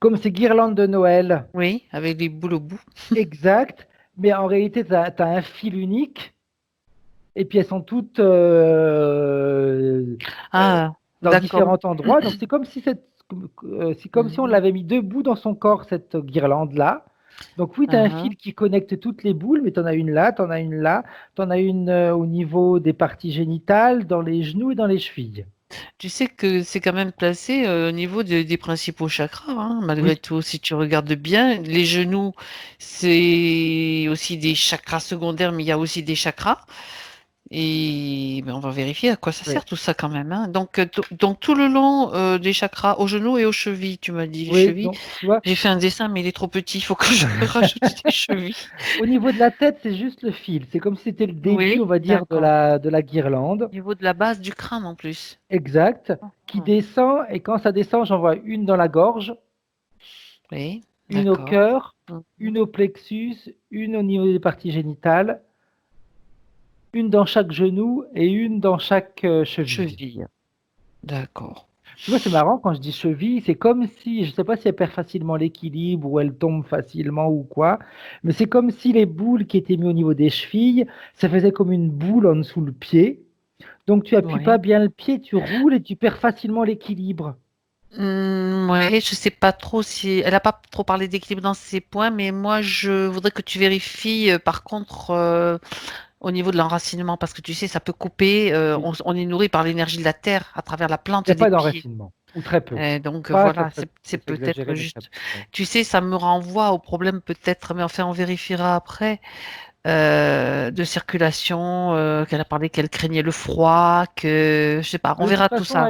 comme ces guirlandes de Noël,
Oui, avec des boules au bout.
exact, mais en réalité, tu as un fil unique, et puis elles sont toutes
Ah,
dans
d'accord.
différents endroits. Donc c'est comme si c'est comme si on
Mhm.
l'avait mis debout dans son corps, cette guirlande-là. Donc oui, tu as un
Mhm.
fil qui connecte toutes les boules, mais tu en as une là, tu en as une là, tu en as une au niveau des parties génitales, dans les genoux et dans les chevilles.
Tu sais que c'est quand même placé au niveau des principaux chakras, hein, malgré
Oui,
tout. Si tu regardes bien, les genoux, c'est aussi des chakras secondaires, mais il y a aussi des chakras. Et ben, on va vérifier à quoi ça
oui,
sert tout ça quand même, hein. Donc tout le long des chakras, aux genoux et aux chevilles, tu m'as dit les
oui.
chevilles.
Donc tu vois,
J'ai fait un dessin, mais il est trop petit. Il faut que je rajoute des chevilles.
au niveau de la tête, c'est juste le fil. C'est comme si c'était le début,
Oui,
on va dire,
d'accord.
de la guirlande.
Au niveau de la base du crâne en plus.
Exact. Qui
Mhm.
descend, et quand ça descend, j'en vois une dans la gorge,
Oui,
une au
d'accord.
cœur, une
Mhm.
au plexus, une au niveau des parties génitales, une dans chaque genou et une dans chaque cheville.
Cheville, d'accord.
Tu vois, c'est marrant quand je dis cheville, c'est comme si, je ne sais pas si elle perd facilement l'équilibre ou elle tombe facilement ou quoi, mais c'est comme si les boules qui étaient mises au niveau des chevilles, ça faisait comme une boule en dessous le pied. Donc tu appuies pas
Oui.
bien le pied, tu roules et tu perds facilement l'équilibre.
Ouais, je sais pas trop si elle a pas trop parlé d'équilibre dans ses points, mais moi je voudrais que tu vérifies par contre au niveau de l'enracinement parce que tu sais ça peut couper.
Oui.
On est nourri par l'énergie de la terre à travers la
Il n'y
plante
a
des
pas
pieds.
d'enracinement, ou très peu.
Donc
Pas très,
voilà,
très,
c'est
c'est
peut-être
exagéré, mais très
juste.
peu. Ouais.
Tu sais, ça me renvoie au problème peut-être, mais enfin on vérifiera après de circulation. Qu'elle a parlé qu'elle craignait le froid, que je sais pas. On
De toute
verra tout
façon,
ça.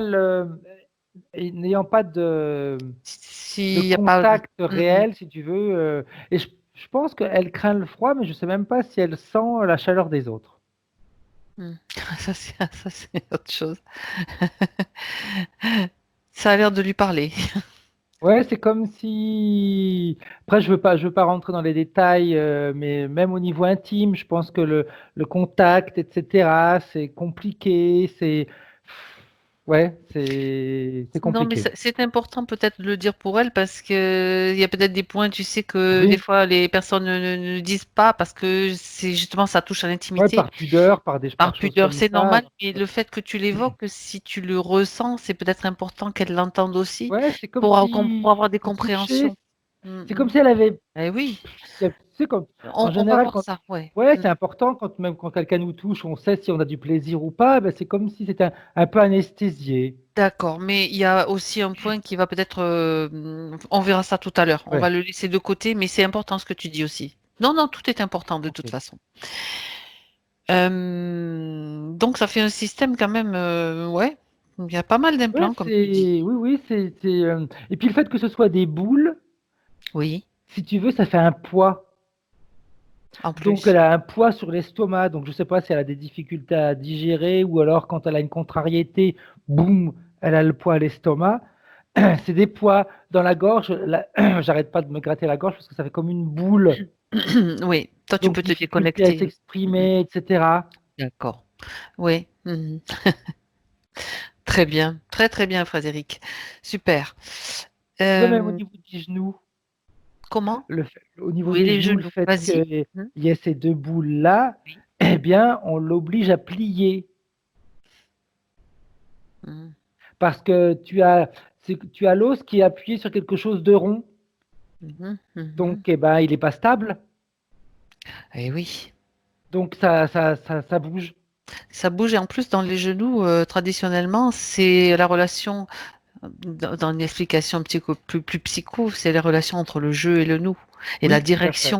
elle, n'ayant pas de
S'il y a pas.
contact
Mhm.
réel, si tu veux. Et je pense qu'elle craint le froid, mais je ne sais même pas si elle sent la chaleur des autres.
Hmm. Ça, c'est autre chose. Ça a l'air de lui parler.
Ouais, c'est comme si. Après, je veux pas rentrer dans les détails, mais même au niveau intime, je pense que le contact, etc., c'est compliqué. Ouais, c'est
Non, mais
compliqué.
c'est important peut-être de le dire pour elle parce que il y a peut-être des points, tu sais, que des
Oui,
fois les personnes ne disent pas parce que c'est justement ça touche à
ouais,
l'intimité.
par pudeur,
Par
par choses
pudeur,
comme
c'est
ça.
normal,
Donc,
mais le fait que tu l'évoques, si tu le ressens, c'est peut-être important qu'elle l'entende aussi
ouais, c'est comme
pour
si
avoir des
le toucher,
compréhensions. Mm,
c'est comme
mm.
si elle avait.
Eh oui,
Tu sais, en
on va
général,
voir ça, ouais.
ouais,
Mm.
c'est important quand même quand quelqu'un nous touche, on sait si on a du plaisir ou pas. Ben, c'est comme si c'était un peu anesthésié.
D'accord, mais il y a aussi un point qui va peut-être, on verra ça tout à l'heure. On va
Ouais,
le laisser de côté, mais c'est important ce que tu dis aussi. Non, non, tout est important de toute
ok.
façon. Donc ça fait un système quand même, ouais. Il y a pas mal
Ouais,
d'implants, comme tu dis.
oui, oui, et puis le fait que ce soit des boules,
Oui,
si tu veux, ça fait un poids.
en
Donc
plus.
elle a un poids sur l'estomac. Donc je sais pas si elle a des difficultés à digérer ou alors quand elle a une contrariété, boum, elle a le poids à l'estomac. C'est des poids dans la gorge. J'arrête pas de me gratter la gorge parce que ça fait comme une boule.
Oui. Toi, tu
donc
peux te
difficulté à
déconnecter.
s'exprimer, etc.
D'accord. Oui. Très bien. Très, très bien, Frédéric. Super.
Tu vois, même au
Euh,
niveau des genoux,
comment?
au niveau
Oui,
des
les
genoux, le
genoux.
fait
Vas-y.
qu'il y ait ces deux boules-là,
Oui.
eh bien, on l'oblige à plier.
Mhm.
Parce que tu as l'os qui est appuyé sur quelque chose de rond.
Mhm. Mhm.
Donc, eh ben, il n'est pas stable.
Eh oui.
Donc, ça bouge.
Ça bouge et en plus dans les genoux, traditionnellement, c'est la relation, dans une explication plus psycho, c'est la relation entre le je et le nous et
Oui, tout à fait.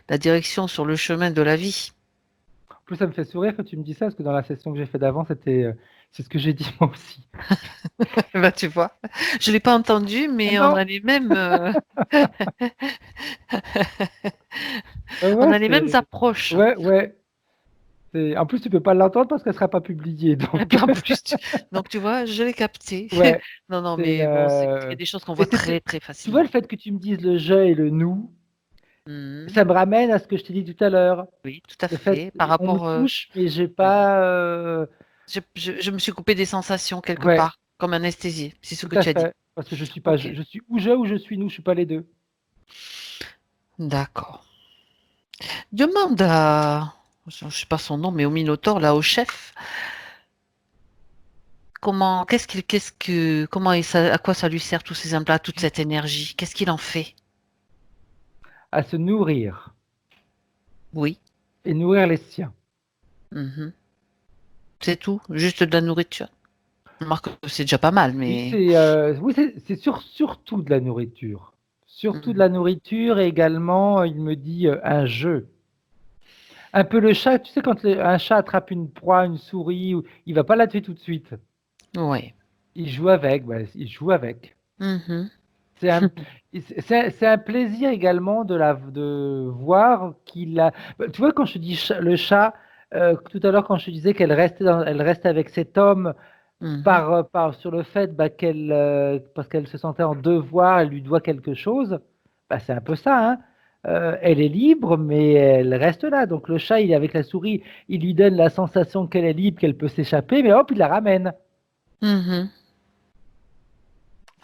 la direction sur le chemin de la vie.
En plus, ça me fait sourire que tu me dis ça, parce que dans la session que j'ai fait d'avant, c'est ce que j'ai dit moi aussi.
Bah, tu vois, je l'ai pas entendu,
Ah
mais on
non,
a les mêmes, on
ouais,
a les mêmes approches.
ouais, ouais. En plus, tu peux pas l'entendre parce qu'elle sera pas publiée.
Et puis
Donc,
en plus, donc tu vois, je l'ai capté.
ouais.
Non, non,
C'est,
mais bon, c'est des choses qu'on
mais
voit très, très
tu vois,
facilement.
le fait que tu me dises le je et le nous,
Mhm.
ça me ramène à ce que je t'ai dit tout à l'heure.
Oui, tout à
Le fait,
fait. Par
on me
rapport,
touche, mais j'ai
oui.
pas.
Je me suis coupé des sensations quelque
Ouais,
part, comme anesthésie. C'est ce
tout
que
à
tu as dit.
fait. Parce que je suis pas,
Ok,
je suis ou je suis nous, je suis pas les deux.
d'accord. Demande à, je ne sais pas son nom, mais au Minotaure, là, au chef, à quoi ça lui sert tous ces implants, toute cette énergie? Qu'est-ce qu'il en fait?
À se nourrir
Oui.
et nourrir les siens.
Mhm. C'est tout, juste de la nourriture. Remarque que c'est déjà pas mal,
Oui,
mais.
c'est surtout de la nourriture. Surtout de
Mhm.
la nourriture et également, il me dit un jeu. Un peu le chat, tu sais, quand un chat attrape une proie, une souris, il va pas la tuer tout de suite.
Ouais.
Il joue avec, il joue avec.
Mhm.
C'est un, c'est un plaisir également de voir qu'il a. Bah, tu vois, quand je te dis le chat, tout à l'heure, quand je te disais elle reste avec cet homme
Mhm.
sur le fait parce qu'elle se sentait en devoir, elle lui doit quelque chose, bah, c'est un peu ça, hein. Elle est libre, mais elle reste là. Donc le chat, il est avec la souris, il lui donne la sensation qu'elle est libre, qu'elle peut s'échapper, mais hop, il la ramène.
Mhm.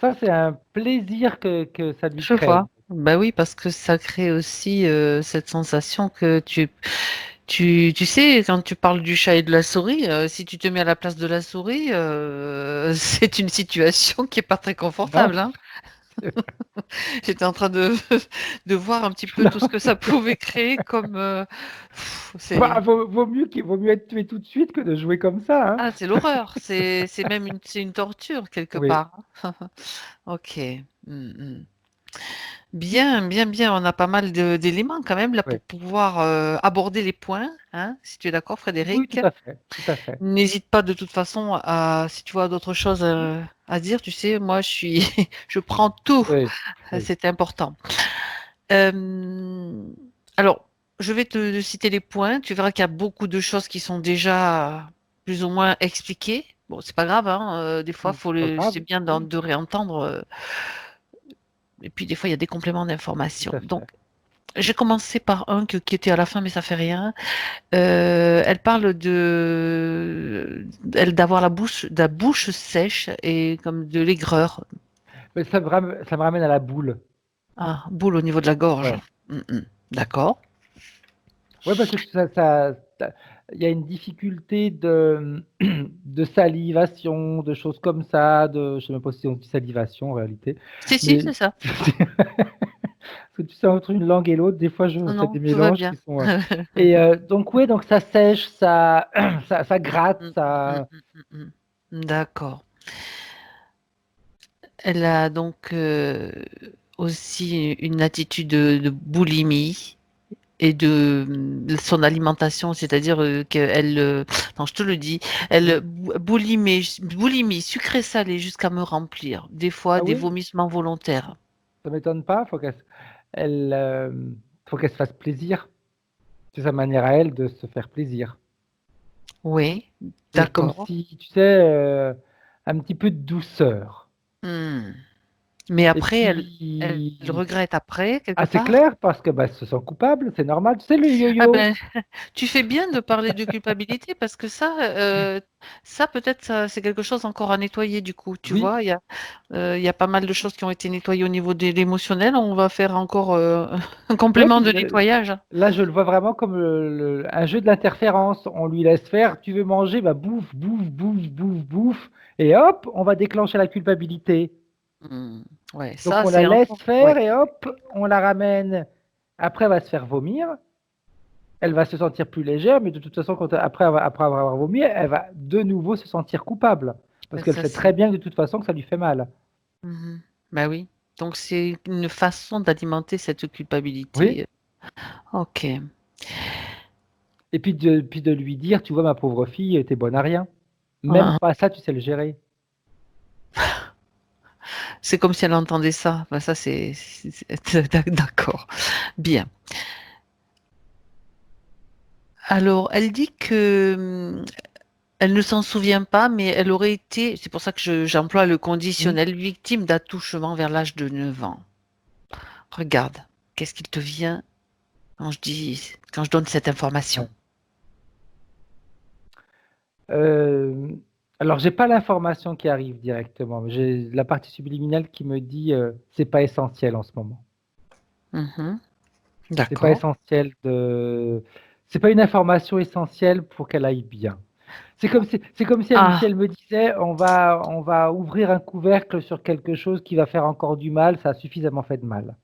Ça, c'est un plaisir que ça lui
Je
crée.
vois. Bah oui, parce que ça crée aussi cette sensation que tu sais, quand tu parles du chat et de la souris, si tu te mets à la place de la souris, c'est une situation qui est pas très
Non?
confortable, hein. J'étais en train de, de voir un petit peu tout ce
Non.
que ça pouvait créer comme,
Bah,
c'est,
vaut mieux être tué tout de suite que de jouer comme ça, hein.
ah, c'est l'horreur. C'est même c'est une torture quelque
Oui,
part. Ok. Mm, mm. Bien, bien, bien. On a pas mal d'éléments quand même là
oui.
pour pouvoir aborder les points, hein, si tu es d'accord,
Oui, tout
Frédéric.
à fait, tout à fait.
N'hésite pas de toute façon à, si tu vois d'autres choses à dire, tu sais, moi je suis, je prends tout.
Oui, oui.
C'est important. Euh, alors, je vais te citer les points. Tu verras qu'il y a beaucoup de choses qui sont déjà plus ou moins expliquées. Bon, c'est pas grave, hein, des fois,
C'est pas
c'est
grave.
bien
Oui,
de réentendre. Et puis, des fois, il y a des compléments
tout
d'information.
à
Donc,
fait.
j'ai commencé par un qui était à la fin, mais ça fait rien. Elle parle d'avoir la bouche sèche et comme de l'aigreur.
Mais ça me ramène à la boule.
Ah, boule au niveau de la gorge.
Ouais.
D'accord.
Ouais, parce que il y a une difficulté de salivation, de choses comme ça, je sais même pas si on dit salivation en réalité,
Si,
mais
c'est ça.
parce que tu sais, entre une langue et l'autre, des fois, je
Non,
fais des
non, tout va
mélanges qui
bien.
sont. Et donc, ouais, donc ça sèche, ça gratte,
Mm, mm,
ça.
mm, D'accord. Elle a donc aussi une attitude de boulimie et de son alimentation, c'est-à-dire qu'elle, non, je te le dis, elle boulimie sucré-salé jusqu'à me remplir. Des fois,
Ah
des
oui,
vomissements volontaires.
ça m'étonne pas. Elle, faut qu'elle se fasse plaisir. C'est sa manière à elle de se faire plaisir.
Oui,
C'est comme
d'accord.
si, tu sais, un petit peu de douceur.
Hmm. Mais
Et
après, elle
puis,
regrette après, quelque
ah, c'est
part.
clair, parce que bah, elles se sent coupables, c'est normal. Tu sais, le
Ah
yo-yo.
ben, tu fais bien de parler de culpabilité parce que ça peut-être, c'est quelque chose encore à nettoyer du coup. Tu
Oui,
vois, il y a pas mal de choses qui ont été nettoyées au niveau de l'émotionnel. On va faire encore un
ouais,
complément
puis
de nettoyage.
là, je le vois vraiment comme un jeu de l'interférence. On lui laisse faire, tu veux manger, bah bouffe, bouffe, bouffe, bouffe, bouffe. Et hop, on va déclencher la culpabilité.
Hmm. Ouais,
Donc
ça
on la
c'est
laisse
encore.
faire
Ouais.
et hop, on la ramène. Après, elle va se faire vomir. Elle va se sentir plus légère, mais de toute façon, après avoir vomi, elle va de nouveau se sentir coupable. Parce qu'elle
Ça
sait très
c'est.
bien de toute façon que ça lui fait mal.
Mhm. Bah oui. Donc c'est une façon d'alimenter cette
Oui.
culpabilité. Ok.
Et puis de lui dire, tu vois, ma pauvre fille, t'es bonne à rien. Même
Ah,
pas ça, tu sais le gérer.
c'est comme si elle entendait ça. Bah, ça d'accord. Bien. Alors, elle dit que elle ne s'en souvient pas, mais elle aurait été, c'est pour ça que j'emploie le
Hmm.
conditionnel, victime d'attouchement vers l'âge de 9 ans. Regarde, qu'est-ce qu'il te vient quand je donne cette information?
Ouais. Euh, alors, j'ai pas l'information qui arrive directement, mais j'ai la partie subliminale qui me dit c'est pas essentiel en ce moment.
Mhm.
C'est pas
D'accord.
essentiel c'est pas une information essentielle pour qu'elle aille bien. C'est comme si elle
Ah,
me disait on va ouvrir un couvercle sur quelque chose qui va faire encore du mal, ça a suffisamment fait de mal.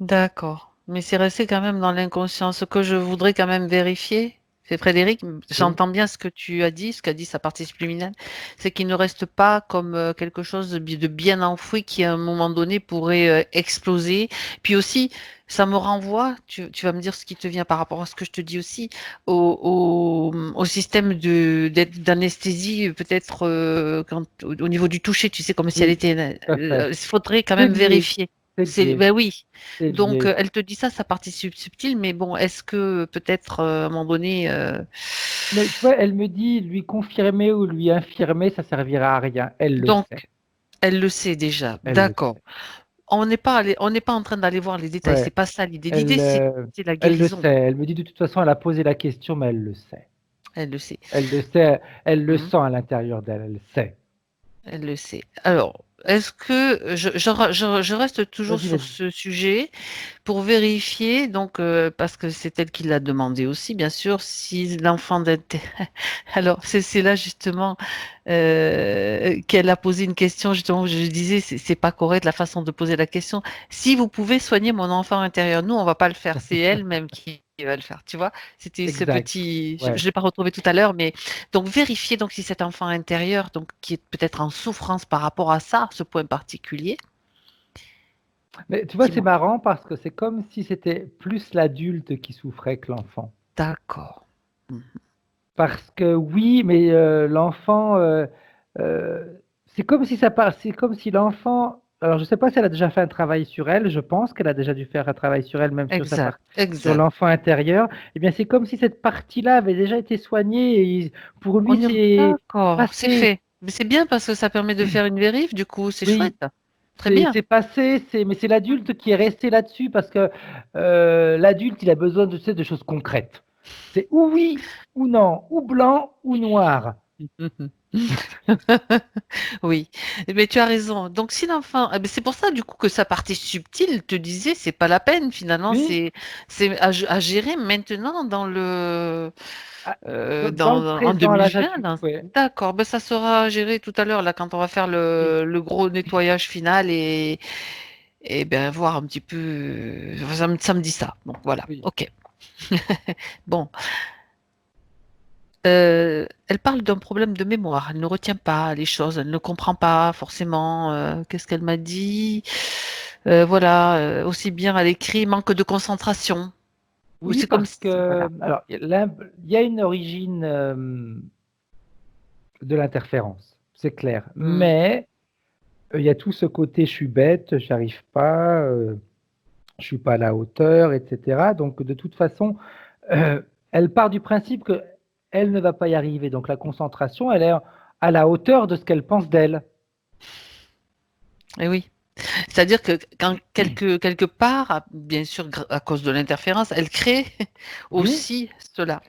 d'accord. Mais c'est resté quand même dans l'inconscient. Ce que je voudrais quand même vérifier, c'est Frédéric,
Oui,
j'entends bien ce que tu as dit, ce qu'a dit sa partie subliminale, c'est qu'il ne reste pas comme quelque chose de bien enfoui qui, à un moment donné, pourrait exploser. Puis aussi, ça me renvoie, tu vas me dire ce qui te vient par rapport à ce que je te dis aussi, au système d'anesthésie, peut-être au niveau du toucher, tu sais, comme si elle
oui,
était.
tout à fait.
Il faudrait quand
C'est
même
lié,
vérifier.
c'est lié,
Ben oui.
c'est
Donc,
lié.
elle te dit ça, sa partie subtile, mais bon, est-ce que peut-être à un moment donné,
Mais tu vois, elle me dit lui confirmer ou lui infirmer, ça servira à rien. Elle le
donc
sait,
elle le sait déjà,
elle le
d'accord.
sait.
On n'est pas en train d'aller voir les détails, c'est
Ouais,
pas ça l'idée. L'idée,
elle, euh,
c'est la
elle le
guérison.
sait. Elle me dit de toute façon, elle a posé la question, mais elle le sait.
Elle le sait.
Elle le sait, elle le
Hmm.
sent à l'intérieur d'elle, elle sait.
Elle le sait. Alors, est-ce que je reste toujours
Vas-y,
sur
vas-y.
ce sujet pour vérifier, donc parce que c'est elle qui l'a demandé aussi, bien sûr, si l'enfant Alors, c'est là justement qu'elle a posé une question, justement, où je disais, c'est pas correct la façon de poser la question. Si vous pouvez soigner mon enfant intérieur, nous, on va pas le faire, c'est elle-même qui va le faire, tu vois. C'était ce
Exact.
petit, je
Ouais.
ne l'ai pas retrouvé tout à l'heure, mais donc vérifier donc si cet enfant intérieur, donc qui est peut-être en souffrance par rapport à ça, ce point particulier.
Mais tu vois, c'est
Dis-moi.
marrant parce que c'est comme si c'était plus l'adulte qui souffrait que l'enfant.
D'accord.
Parce que oui, mais l'enfant, euh, c'est comme si l'enfant. Alors, je ne sais pas si elle a déjà fait un travail sur elle. Je pense qu'elle a déjà dû faire un travail sur elle, même sur sa
Exact,
partie, sur
exact.
l'enfant intérieur. Eh bien, c'est comme si cette partie-là avait déjà été soignée. Et pour lui,
On y...
c'est
D'accord, c'est
passé.
fait. Mais c'est bien parce que ça permet de faire une vérif, du coup, c'est
Oui,
chouette. Très bien.
c'est passé. Mais c'est l'adulte qui est resté là-dessus parce que l'adulte, il a besoin de, tu sais, de choses concrètes. C'est ou oui ou non, ou blanc ou noir.
Oui, mais tu as raison. Donc si l'enfant, eh ben, c'est pour ça du coup que sa partie subtile te disait c'est pas la peine finalement,
Oui.
c'est à gérer maintenant dans le
Ah, dans le
en
présent, là,
2020.
ouais.
D'accord, ben ça sera géré tout à l'heure là quand on va faire
Oui.
le gros nettoyage final et ben voir un petit peu. Ça me dit ça. Donc voilà.
Oui.
Ok. Bon. Elle parle d'un problème de mémoire. Elle ne retient pas les choses. Elle ne comprend pas forcément. Qu'est-ce qu'elle m'a dit? Voilà. Aussi bien à l'écrit, manque de concentration. Ou
Oui,
c'est comme
parce
si,
que,
voilà.
alors, il y a une origine de l'interférence, c'est clair.
Hmm.
Mais il y a tout ce côté, je suis bête, j'arrive pas, je suis pas à la hauteur, etc. Donc, de toute façon, elle part du principe que elle ne va pas y arriver. Donc, la concentration, elle est à la hauteur de ce qu'elle pense d'elle.
Et oui. C'est-à-dire que quand quelque part, bien sûr, à cause de l'interférence, elle crée
Oui,
aussi cela.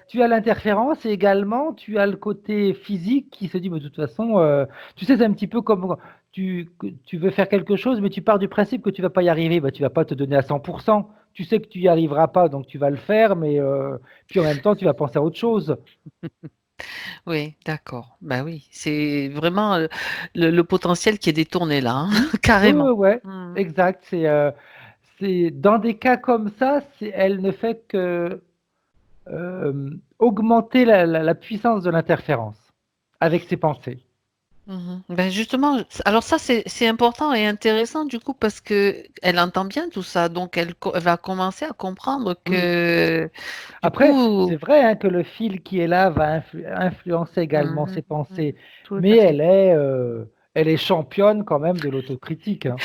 tu as l'interférence et également tu as le côté physique qui se dit, mais de toute façon, tu sais, c'est un petit peu comme que tu veux faire quelque chose, mais tu pars du principe que tu vas pas y arriver, bah, tu vas pas te donner à 100%. Tu sais que tu y arriveras pas, donc tu vas le faire, mais puis en même temps, tu vas penser à autre chose.
Oui, d'accord. Bah oui, c'est vraiment le potentiel qui est détourné là, hein,
Oui, oui, oui,
carrément.
ouais,
Mhm.
exact. C'est dans des cas comme ça, elle ne fait que augmenter la puissance de l'interférence avec ses pensées.
Mhm. Ben justement, alors ça c'est important et intéressant du coup parce que elle entend bien tout ça, donc elle va commencer à comprendre
Oui.
que du
Après,
coup,
c'est vrai hein, que le fil qui est là va influencer également
mhm,
ses pensées,
mhm, tout
mais
à fait.
elle est championne quand même de l'autocritique. Hein.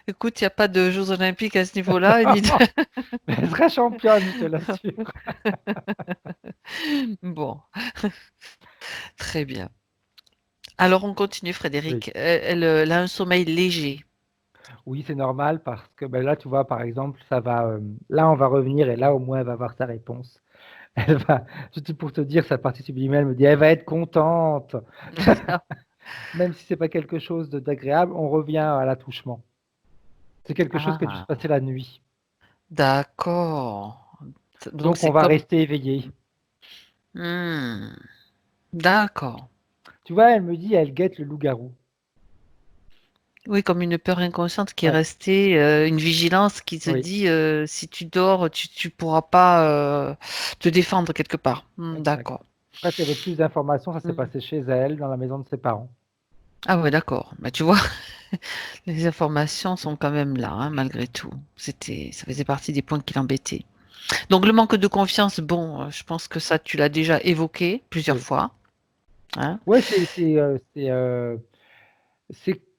Écoute, il n'y a pas de Jeux Olympiques à ce niveau-là, ni de...
Mais elle sera championne, je te l'assure.
Bon, très bien. Alors on continue,
Oui,
Frédéric. Elle a un sommeil léger.
oui c'est normal parce que ben là, tu vois, par exemple, ça va. Là, on va revenir et là, au moins, elle va avoir sa réponse. Elle va, juste pour te dire, sa partie subliminale elle me dit, elle va être contente. Même si c'est pas quelque chose d'agréable, on revient à l'attouchement. C'est quelque chose qui a dû se
Ah,
passer la nuit.
d'accord. Donc
Donc, on
c'est
va
comme...
rester éveillé.
Hmm, d'accord.
Tu vois, elle me dit, elle guette le loup-garou.
Oui, comme une peur inconsciente qui est
Ouais,
restée, une vigilance qui se
oui,
dit si tu dors, tu pourras pas te défendre quelque part. Hmm,
exact.
d'accord.
Après, tu avais plus d'informations, ça s'est
Hmm.
passé chez elle, dans la maison de ses parents.
Ah ouais, d'accord. Bah, tu vois, les informations sont quand même là, hein, malgré tout. Ça faisait partie des points qui l'embêtaient. Donc le manque de confiance, bon, je pense que ça, tu l'as déjà évoqué plusieurs
Oui.
fois, hein.
Ouais, c'est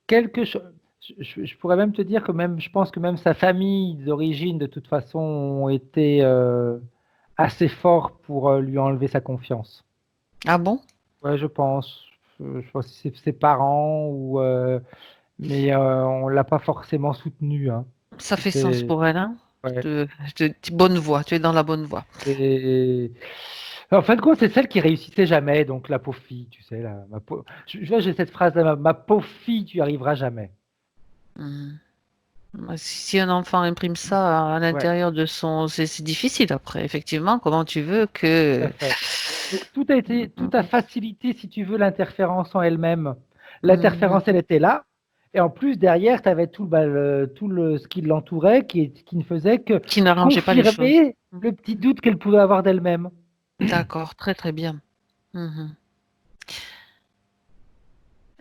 quelque chose. Je pourrais même te dire que même, je pense que même sa famille d'origine, de toute façon, ont été assez forts pour lui enlever sa confiance.
Ah bon?
Ouais, je pense. Je pense que c'est ses parents mais on l'a pas forcément soutenu, hein.
Ça fait sens
C'était,
pour elle, hein?
ouais.
Bonne voie, tu es dans la bonne voie.
Et en fin de compte, c'est celle qui réussissait jamais, donc la pauvre fille, tu sais, je vois, j'ai cette phrase, ma pauvre fille, tu y arriveras jamais.
Hmm. Si un enfant imprime ça à
Ouais,
l'intérieur de son... C'est difficile après, effectivement. Comment tu veux
tout à
que...
fait. Donc tout a facilité, si tu veux, l'interférence en elle-même. L'interférence,
Mhm.
elle était là, et en plus derrière, tu avais ce qui l'entourait, qui ne faisait que
Qui n'arrangeait pas les choses.
confirmer le petit doute qu'elle pouvait avoir d'elle-même.
D'accord, très très bien. Mhm.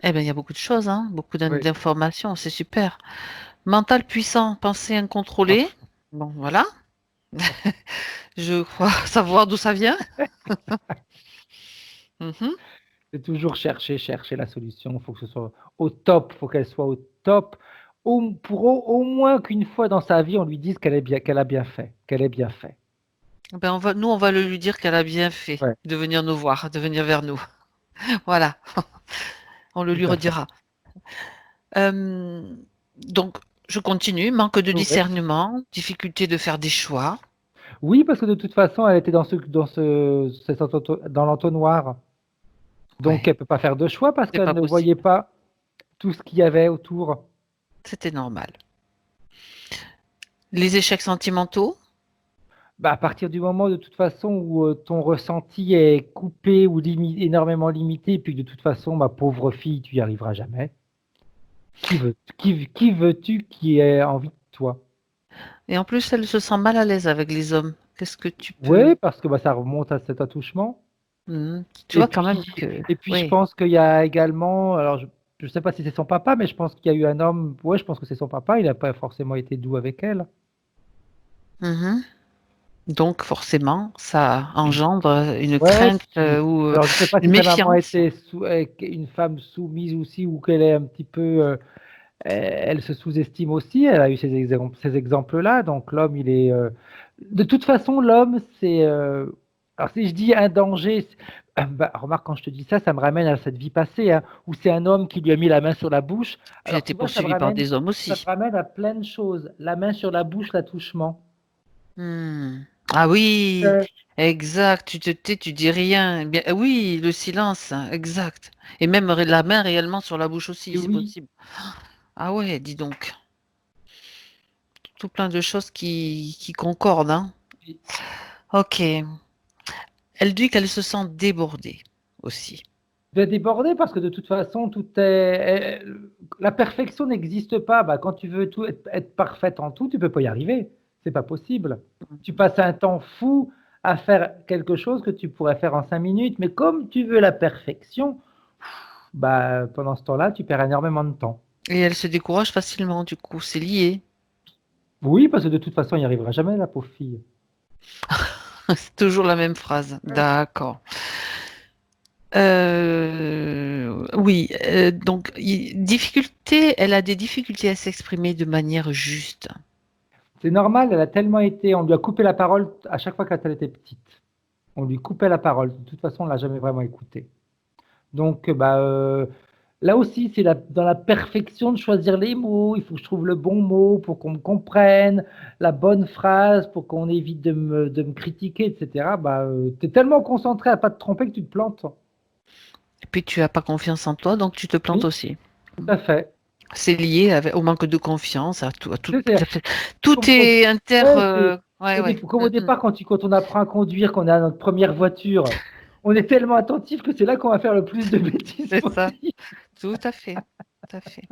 Eh bien, il y a beaucoup de choses, hein, beaucoup
Oui.
d'informations, c'est super. Mental puissant, pensée incontrôlée. Bon, voilà. Je crois savoir d'où ça vient. Mhm.
C'est toujours chercher la solution. Il faut que ce soit au top, il faut qu'elle soit au top. Pour au moins qu'une fois dans sa vie, on lui dise qu'elle a bien fait, qu'elle est bien fait.
Ben nous, on va le lui dire qu'elle a bien fait
Ouais,
de venir nous voir, de venir vers nous. Voilà, on le
tout
lui
à fait.
redira. Euh, donc, je continue. Manque de
Ouais.
discernement, difficulté de faire des choix.
Oui, parce que de toute façon, elle était dans l'entonnoir. Donc,
Ouais,
elle peut pas faire de choix parce
c'est
qu'elle
pas
ne voyait
possible.
pas tout ce qu'il y avait autour.
C'était normal. Les échecs sentimentaux.
Bah, à partir du moment, de toute façon, où ton ressenti est coupé ou énormément limité, et puis que de toute façon, ma pauvre fille, tu y arriveras jamais. Qui veux-tu qui ait envie de toi?
Et en plus, elle se sent mal à l'aise avec les hommes. Qu'est-ce que tu peux...
Oui, parce que bah, ça remonte à cet attouchement.
Tu
Et
vois quand même
puis,
que...
et puis je
Oui.
pense qu'il y a également, alors je ne sais pas si c'est son papa, mais je pense qu'il y a eu un homme, ouais, je pense que c'est son papa, il n'a pas forcément été doux avec elle.
Mhm. Donc, forcément, ça engendre une
Ouais,
crainte ou
alors je ne sais pas
une
si sa maman
méfiance.
était une femme soumise aussi, ou qu'elle est un petit peu, elle se sous-estime aussi, elle a eu ces exemples-là, donc l'homme, de toute façon, l'homme, Alors si je dis un danger, bah, remarque quand je te dis ça, ça me ramène à cette vie passée, hein, où c'est un homme qui lui a mis la main sur la bouche.
Tu as
Alors
été
tu vois,
poursuivi par des hommes
ça me
aussi.
ramène à plein de choses. La main sur la bouche, l'attouchement.
Hmm. Ah oui,
Euh,
exact. Tu te tais, tu dis rien. Eh bien, oui, le silence, hein, exact. Et même la main réellement sur la bouche aussi,
et
c'est
oui,
possible. Ah ouais, dis donc. Tout plein de choses qui concordent, hein.
et
Ok. Elle dit qu'elle se sent débordée aussi.
de déborder parce que de toute façon, la perfection n'existe pas. Bah, quand tu veux être parfaite en tout, tu peux pas y arriver. C'est pas possible. Tu passes un temps fou à faire quelque chose que tu pourrais faire en 5 minutes, mais comme tu veux la perfection, bah, pendant ce temps-là, tu perds énormément de temps.
Et elle se décourage facilement, du coup, c'est lié.
Oui, parce que de toute façon, il n'y arrivera jamais, la pauvre fille.
C'est toujours la même phrase. D'accord. Oui, donc, difficulté, elle a des difficultés à s'exprimer de manière juste.
C'est normal, elle a tellement été, on lui a coupé la parole à chaque fois quand elle était petite. On lui coupait la parole. De toute façon, on l'a jamais vraiment écoutée. Donc, bah, là aussi, c'est dans la perfection de choisir les mots. Il faut que je trouve le bon mot pour qu'on me comprenne, la bonne phrase pour qu'on évite de me critiquer, etc. Bah, tu es tellement concentré à pas te tromper que tu te plantes.
Et puis, tu n'as pas confiance en toi, donc tu te plantes
Oui,
aussi.
tout à fait.
C'est lié au manque de confiance, à tout,
Tu sais, c'est
tout
comme,
est inter.
ouais,
Ouais, ouais.
comme
Mm,
au
mm.
départ, quand on apprend à conduire, qu'on a notre première voiture, on est tellement attentif que c'est là qu'on va faire le plus de bêtises
C'est ça.
possible.
Tout à fait. Tout à fait.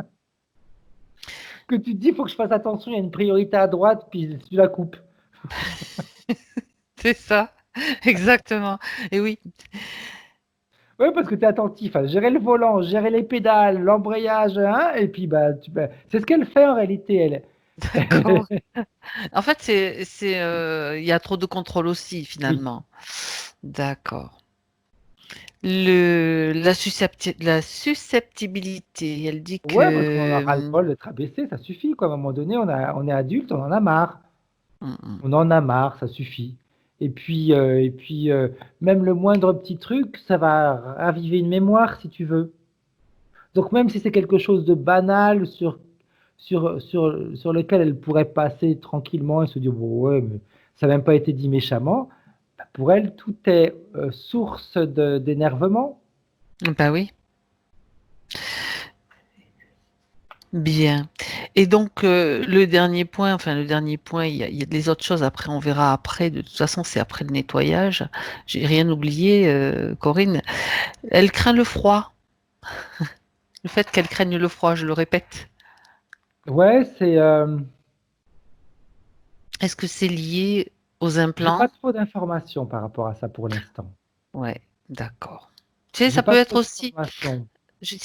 Que tu te dis, il faut que je fasse attention, il y a une priorité à droite, puis tu la coupes.
C'est ça. Exactement. Et oui.
Oui, parce que tu es attentif à gérer le volant, gérer les pédales, l'embrayage, hein, et puis bah, c'est ce qu'elle fait en réalité, elle.
D'accord. En fait, il y a trop de contrôle aussi,
Oui,
finalement. D'accord. La susceptibilité, elle dit
ouais, parce qu'on en a
que.
ras-le-bol d'être abaissé, ça suffit, quoi. À un moment donné, on est adulte, on en a marre.
Mm, mm.
On en a marre, ça suffit. Et puis, même le moindre petit truc, ça va raviver une mémoire, si tu veux. Donc même si c'est quelque chose de banal sur lequel elle pourrait passer tranquillement et se dire, bon ouais, mais ça n'a même pas été dit méchamment, bah, pour elle, tout est source d'énervement.
Bah oui. Bien. Et donc, le dernier point, enfin, le dernier point, il y a des autres choses. Après, on verra après. De toute façon, c'est après le nettoyage. J'ai rien oublié, Corinne. Elle craint le froid. Le fait qu'elle craigne le froid, je le répète.
Ouais,
Est-ce que c'est lié aux
j'ai
implants?
pas trop d'informations par rapport à ça pour l'instant.
Ouais, d'accord. Tu sais,
J'ai
ça peut
pas
être
trop
aussi.
d'informations.
Je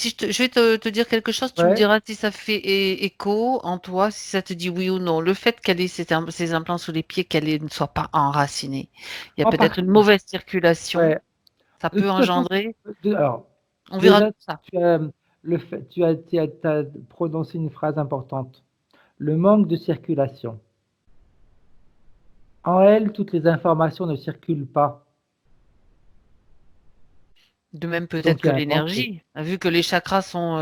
vais te dire quelque chose, tu me
Ouais.
diras si ça fait écho en toi, si ça te dit oui ou non. Le fait qu'elle ait ces implants sous les pieds, ne soit pas enracinée. Il y a
En
peut-être une
partie.
mauvaise circulation.
Ouais.
Ça
De
peut
toute façon,
engendrer.
alors,
On verra
déjà,
tout ça.
tu as prononcé une phrase importante. Le manque de circulation. En elle, toutes les informations ne circulent pas.
De même peut-être
Donc, il
que
y a un manque de,
l'énergie, vu que les chakras sont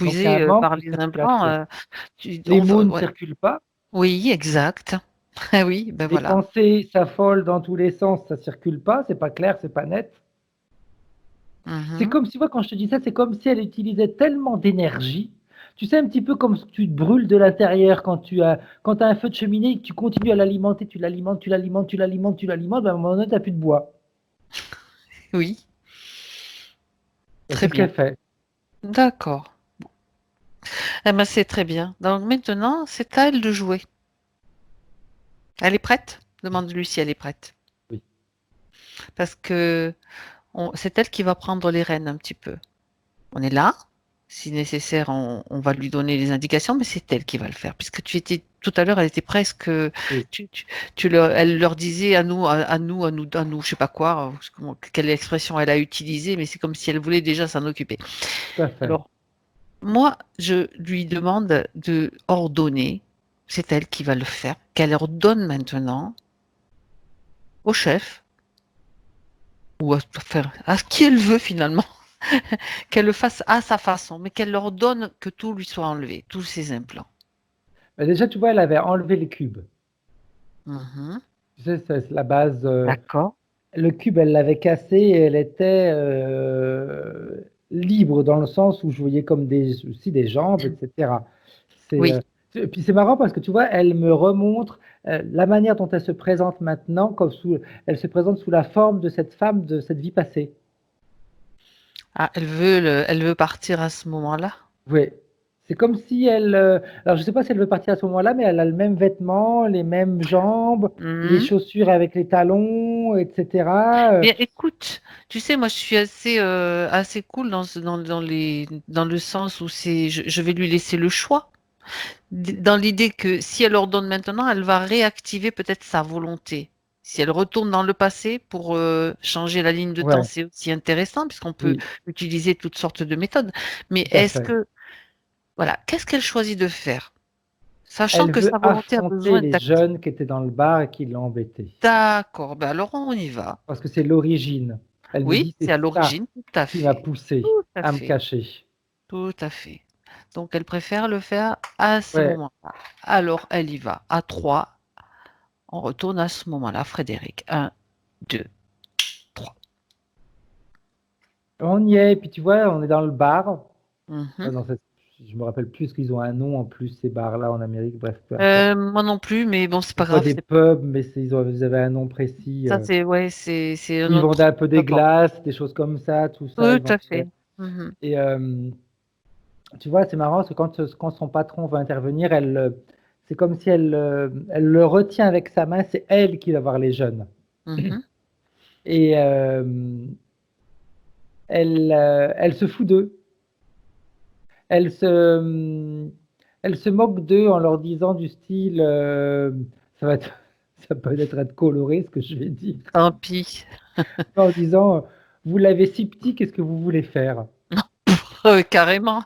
donc, il y a
squeezés
un manque
par
de
les implants.
circulation. Les mots ne
Ouais.
circulent pas.
Oui, exact. Ah oui, ben
Les
voilà.
pensées s'affolent dans tous les sens, ça circule pas, c'est pas clair, c'est pas net. C'est
Mhm.
comme si, moi, quand je te dis ça, c'est comme si elle utilisait tellement d'énergie. Tu sais, un petit peu comme si tu te brûles de l'intérieur quand tu as un feu de cheminée et que tu continues à l'alimenter, tu l'alimentes, tu l'alimentes, tu l'alimentes, tu l'alimentes, ben, à un moment donné, tu n'as plus de bois.
Oui,
Et
très
c'est ce
bien.
qu'elle fait.
D'accord. Eh ben, c'est très bien. Donc maintenant, c'est à elle de jouer. Elle est prête? Demande-lui si elle est prête.
Oui.
Parce que c'est elle qui va prendre les rênes un petit peu. On est là. Si nécessaire, on va lui donner les indications, mais c'est elle qui va le faire. Puisque tu étais tout à l'heure, elle était presque.
Oui,
Tu, tu- elle leur disait à nous, je sais pas quoi, quelle expression elle a utilisée, mais c'est comme si elle voulait déjà s'en occuper.
tout à fait.
Alors, moi, je lui demande de ordonner. C'est elle qui va le faire. Qu'elle ordonne maintenant au chef ou à ce qu'elle veut finalement, qu'elle le fasse à sa façon, mais qu'elle leur donne que tout lui soit enlevé, tous ses implants.
Bah, déjà, tu vois, elle avait enlevé le cube.
Mhm.
Tu sais, c'est la base.
D'accord.
Le cube, elle l'avait cassé et elle était libre dans le sens où je voyais comme aussi des jambes, etc.
Oui.
Et puis c'est marrant parce que tu vois, elle me remontre la manière dont elle se présente maintenant, elle se présente sous la forme de cette femme de cette vie passée.
Ah, elle veut partir à ce moment-là.
Oui. C'est comme si elle. Alors je sais pas si elle veut partir à ce moment-là, mais elle a le même vêtement, les mêmes jambes, les
Mhm.
chaussures avec les talons, etc.
Bien, écoute, tu sais, moi, je suis assez cool dans le sens où je vais lui laisser le choix. Dans l'idée que si elle ordonne maintenant, elle va réactiver peut-être sa volonté. Si elle retourne dans le passé pour changer la ligne de temps,
Ouais,
c'est aussi intéressant puisqu'on peut
oui,
utiliser toutes sortes de méthodes. Mais
tout à
est-ce
fait.
que, voilà, qu'est-ce qu'elle choisit de faire? Sachant
Elle
que
veut
sa volonté a
affronter
besoin
les
d'être
jeunes qui étaient dans le bar et qui l'ont embêtée.
d'accord, ben alors on y va.
Parce que c'est l'origine. Elle me
Oui,
dit, c'est
c'est à
ça
l'origine, tout à
qui m'a
fait.
poussé
Tout à
à me
fait.
cacher.
Tout à fait. Donc elle préfère le faire à ce
Ouais.
moment-là. Alors elle y va. À 3. On retourne à ce moment-là. Frédéric. 1, 2, 3.
On y est, et puis tu vois, on est dans le bar.
Mhm.
Je me rappelle plus qu'ils ont un nom en plus, ces bars-là en Amérique, bref, peu importe.
Moi non plus, mais bon, c'est
C'est
pas
pas
grave.
des pubs, mais ils avaient un nom précis.
Ça, c'est ouais, c'est
Où
un
ils
autre
vendaient
truc.
un peu
Peu
des
importe.
glaces, des choses comme ça, tout ça,
Tout
ils
à
vendaient.
fait. Mhm.
Et tu vois, c'est marrant, parce que quand son patron va intervenir, c'est comme si elle le retient avec sa main, c'est elle qui va voir les jeunes.
Mhm.
Et elle se fout d'eux. Elle se, elle se moque d'eux en leur disant du style, ça va être- ça peut être coloré ce que je vais dire,
Tant pis.
en disant, vous l'avez si petit, qu'est-ce que vous voulez faire?
Carrément.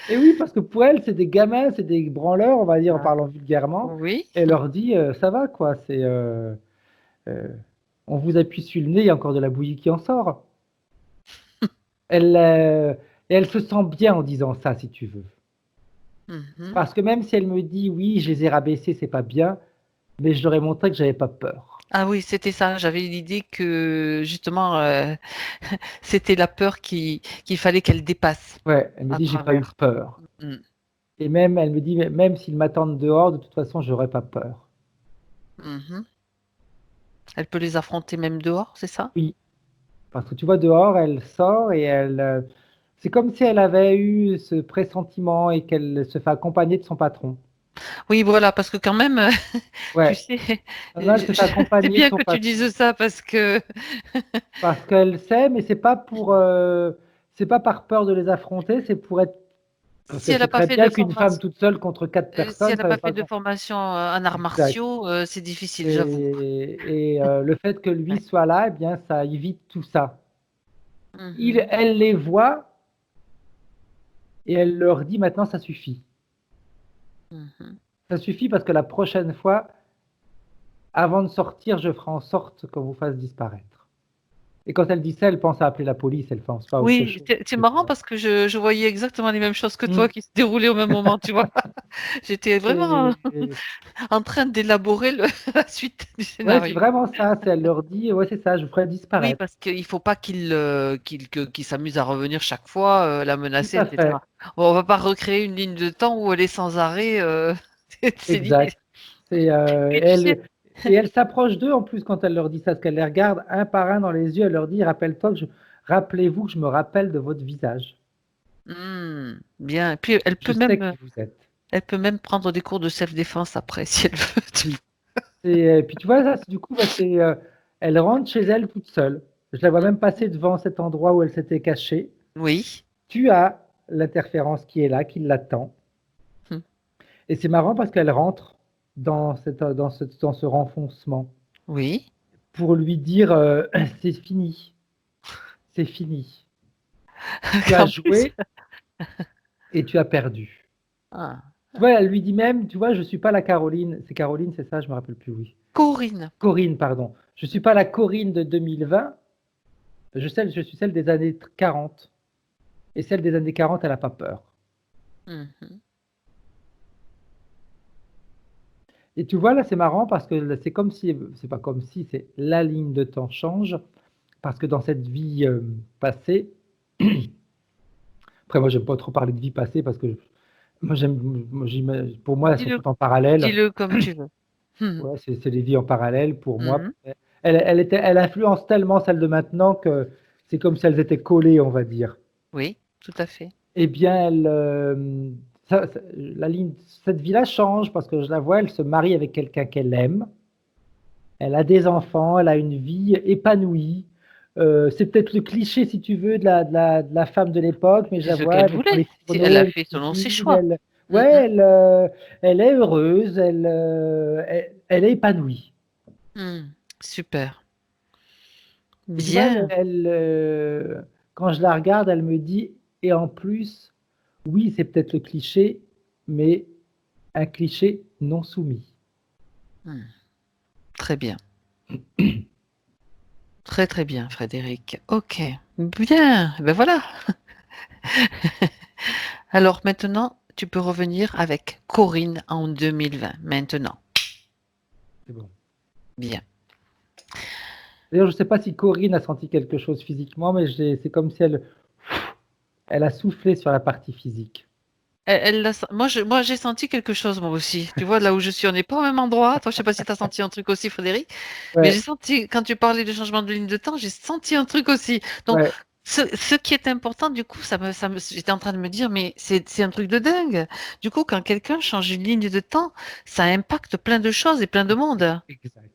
Et oui, parce que pour elle, c'est des gamins, c'est des branleurs, on va dire en
Ah,
parlant vulgairement.
oui.
Elle leur dit, ça va quoi, euh, on vous appuie sur le nez, il y a encore de la bouillie qui en sort. Elle, et elle se sent bien en disant ça, si tu veux.
Mhm.
Parce que même si elle me dit, oui, je les ai rabaissés, c'est pas bien, mais je leur ai montré que j'avais pas peur.
Ah oui, c'était ça. J'avais l'idée que justement, c'était la peur qu'il fallait qu'elle dépasse
Ouais, elle me
à
dit, j'ai pas eu
travers.
peur.
Mm.
Et même, elle me dit, même s'ils m'attendent dehors, de toute façon, j'aurais pas peur.
Mhm. Elle peut les affronter même dehors, c'est ça?
Oui, parce que tu vois, dehors, elle sort et c'est comme si elle avait eu ce pressentiment et qu'elle se fait accompagner de son patron.
Oui, voilà, parce que quand même, tu
Ouais,
sais,
là, elle se fait
c'est
accompagner de
bien
son
que tu
patron.
dises ça parce que
Parce qu'elle sait, mais c'est pas par peur de les affronter, c'est pour être. Parce
si
qu'elle
elle n'a
sait
pas
très
fait de
bien qu'une femme
formation,
toute seule contre quatre
si
personnes,
elle n'a
ça
pas
va
fait
pas.
de formation en arts
Exact.
martiaux, c'est difficile, j'avoue.
Et le fait que lui
Ouais.
soit là, eh bien, ça évite tout ça.
Mhm.
Elle les voit et elle leur dit maintenant, ça suffit.
Mhm.
Ça suffit parce que la prochaine fois, avant de sortir, je ferai en sorte qu'on vous fasse disparaître. Et quand elle dit ça, elle pense à appeler la police, elle pense pas à autre
Oui,
chose.
c'est marrant parce que je voyais exactement les mêmes choses que toi
Hmm.
qui se déroulaient au même moment, tu vois. J'étais vraiment
Et-
en train d'élaborer la suite du
Ouais, c'est
scénario.
vraiment ça. Elle leur dit, ouais, c'est ça, je vous ferai
Oui,
disparaître.
parce qu'il faut pas qu'il s'amuse à revenir chaque fois, la
Tout
menacer,
à
etc.
fait.
Bon, on va pas recréer une ligne de temps où elle est sans arrêt. C'est l'idée.
Exact. C'est
Puis tu sais,
et elle s'approche d'eux en plus quand elle leur dit ça, parce qu'elle les regarde un par un dans les yeux. Elle leur dit, rappelez-vous que je me rappelle de votre visage.
bien. Et puis
Je sais qui vous êtes.
elle peut même prendre des cours de self-défense après si elle veut.
Oui. Et puis tu vois ça, du coup, elle rentre chez elle toute seule. Je la vois même passer devant cet endroit où elle s'était cachée.
Oui.
Tu as l'interférence qui est là, qui l'attend.
Hmm.
Et c'est marrant parce qu'elle rentre dans ce renfoncement
Oui.
pour lui dire c'est fini, c'est fini. Tu as
En plus.
joué et tu as perdu.
Ah.
Tu vois, elle lui dit même, tu vois, je suis pas la Caroline. C'est Caroline, c'est ça, je me rappelle plus, oui.
Corinne.
Corinne, pardon. Je suis pas la Corinne de 2020. Je suis celle des années 40. Et celle des années 40, elle n'a pas peur.
Mhm.
Et tu vois, là, c'est marrant parce que c'est comme si, c'est pas comme si, c'est la ligne de temps change. Parce que dans cette vie passée, après, moi, j'aime pas trop parler de vie passée parce que moi, pour moi, elles sont
Dis-le,
toutes en parallèle.
dis-le comme tu veux. Mhm.
Ouais, c'est des vies en parallèle pour moi.
Mhm.
Elle influence tellement celle de maintenant que c'est comme si elles étaient collées, on va dire.
Oui, tout à fait.
Eh bien, cette vie-là change parce que je la vois, elle se marie avec quelqu'un qu'elle aime. Elle a des enfants, elle a une vie épanouie. C'est peut-être le cliché, si tu veux, de la femme de l'époque, mais je
C'est
la
ce
vois,
qu'elle
elle prend
voulait.
les
Elle
fourneaux,
a
elle
fait selon ses
cuisine,
choix.
ouais,
Mhm.
elle est heureuse, elle est épanouie.
Mhm. Super.
Et tu vois,
Bien.
quand je la regarde, elle me dit, et en plus, oui, c'est peut-être le cliché, mais un cliché non soumis.
Mhm. Très bien. Très très bien, Frédéric. Ok. Bien. Ben voilà. Alors maintenant, tu peux revenir avec Corinne en 2020. Maintenant.
C'est bon.
Bien.
D'ailleurs, je ne sais pas si Corinne a senti quelque chose physiquement, mais c'est comme si elle a soufflé sur la partie physique.
Moi, j'ai senti quelque chose, moi aussi. Tu vois, là où je suis, on n'est pas au même endroit. Toi, je sais pas si tu as senti un truc aussi, Frédéric, mais j'ai
Ouais,
senti, quand tu parlais de changement de ligne de temps, j'ai senti un truc aussi. Donc,
ouais,
ce qui est important, du coup, j'étais en train de me dire, mais c'est un truc de dingue. Du coup, quand quelqu'un change une ligne de temps, ça impacte plein de choses et plein de monde.
exact,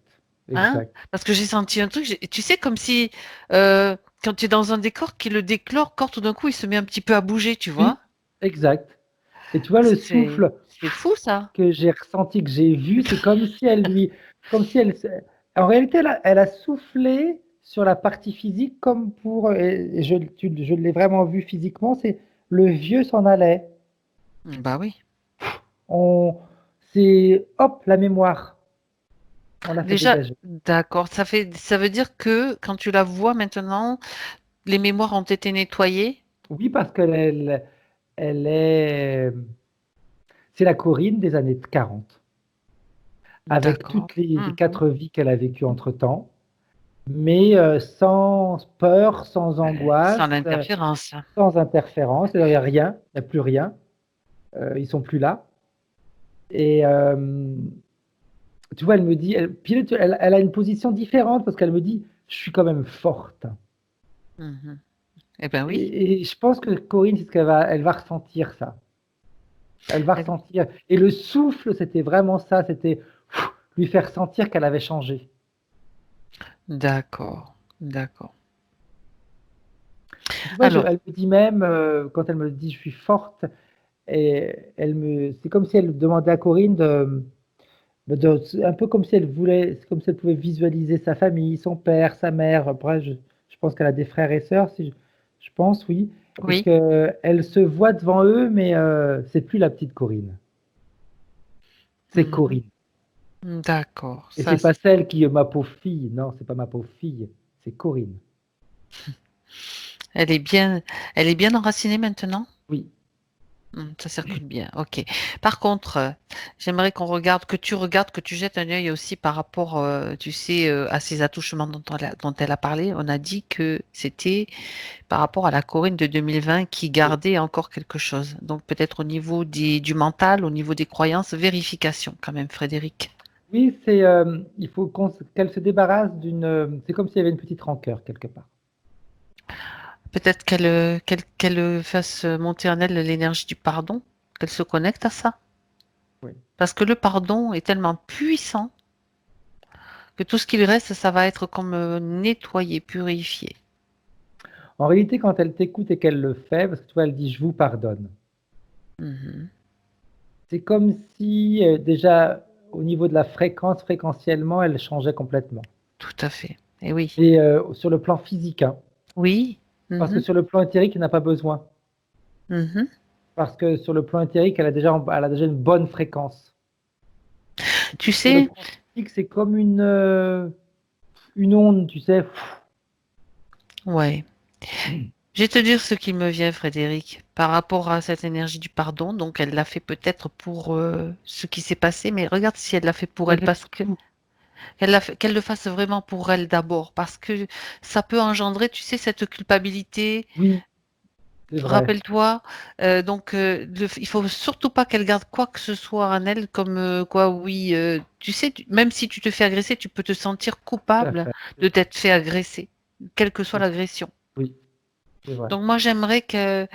Hein?
exact.
Parce que j'ai senti un truc, tu sais, comme si, quand tu es dans un décor qui le déclore, quand tout d'un coup, il se met un petit peu à bouger, tu vois?
Oui, exact. Et tu vois, le
C'est,
souffle
c'est fou, ça.
que j'ai ressenti, que j'ai vu, c'est comme si comme si en réalité, elle a soufflé sur la partie physique comme et je l'ai vraiment vu physiquement, c'est le vieux s'en allait.
Bah oui.
On, c'est hop, la mémoire, on l'a fait
Déjà,
dégager.
d'accord. Ça veut dire que quand tu la vois maintenant, les mémoires ont été nettoyées.
Oui, parce elle est, c'est la Corinne des années 40, avec
D'accord.
toutes les
Mhm.
4 vies qu'elle a vécues entre-temps, mais sans peur, sans
Sans
angoisse,
l'interférence.
sans interférence. Il n'y a rien, il n'y a plus rien. Ils sont plus là. Et tu vois, elle me dit, elle a une position différente parce qu'elle me dit, je suis quand même forte.
Mhm. Eh ben oui.
Et je pense que Corinne, c'est ce elle va ressentir ça. Elle va
Eh ben,
ressentir. Et le souffle, c'était vraiment ça, c'était lui faire sentir qu'elle avait changé.
d'accord. D'accord.
Et tu vois,
Alors,
elle me dit même, quand elle me dit je suis forte, c'est comme si elle demandait à Corinne un peu comme si elle voulait, c'est comme si elle pouvait visualiser sa famille, son père, sa mère. Après, je pense qu'elle a des frères et sœurs, si je pense, oui. Et
oui.
qu'elle se voit devant eux, mais c'est plus la petite Corinne, c'est
Mhm.
Corinne.
D'accord.
Et
Ça,
c'est pas celle qui est ma pauvre fille. Non, c'est pas ma pauvre fille. C'est Corinne.
elle est bien, elle est bien enracinée maintenant.
Oui.
Ça circule bien, ok. Par contre, j'aimerais que tu regardes, que tu jettes un œil aussi par rapport, tu sais, à ces attouchements dont elle a parlé. On a dit que c'était par rapport à la Corinne de 2020 qui
Oui,
gardait encore quelque chose. Donc peut-être au niveau du mental, au niveau des croyances, vérification quand même, Frédéric.
oui, il faut qu'elle se débarrasse c'est comme s'il y avait une petite rancœur quelque part.
Peut-être qu'elle fasse monter en elle l'énergie du pardon, qu'elle se connecte à ça.
Oui.
Parce que le pardon est tellement puissant que tout ce qui lui reste, ça va être comme nettoyé, purifié.
En réalité, quand elle t'écoute et qu'elle le fait, parce que tu vois, elle dit je vous pardonne.
Mhm.
C'est comme si déjà au niveau de la fréquence, fréquentiellement, elle changeait complètement.
Tout à fait. Et oui.
Et sur le plan physique, hein,
Oui.
parce que
Mhm.
sur le plan éthérique, il n'a pas besoin.
Mhm.
Parce que sur le plan éthérique, elle a déjà une bonne fréquence.
Tu
Sur le
sais,
plan physique, c'est comme une onde, tu sais.
Ouais. Je vais te dire ce qui me vient, Frédéric, par rapport à cette énergie du pardon. Donc, elle l'a fait peut-être pour ce qui s'est passé, mais regarde si elle l'a fait pour
Elle
elle,
fait
parce que
tout.
qu'elle le fasse vraiment pour elle d'abord, parce que ça peut engendrer, tu sais, cette culpabilité.
Oui, c'est vrai.
Rappelle-toi, donc il faut surtout pas qu'elle garde quoi que ce soit en elle, comme quoi, oui, tu sais, même si tu te fais agresser, tu peux te sentir
Tout à
coupable
fait.
de t'être fait agresser, quelle que soit
Oui,
l'agression.
oui, c'est vrai.
Donc moi j'aimerais qu'elle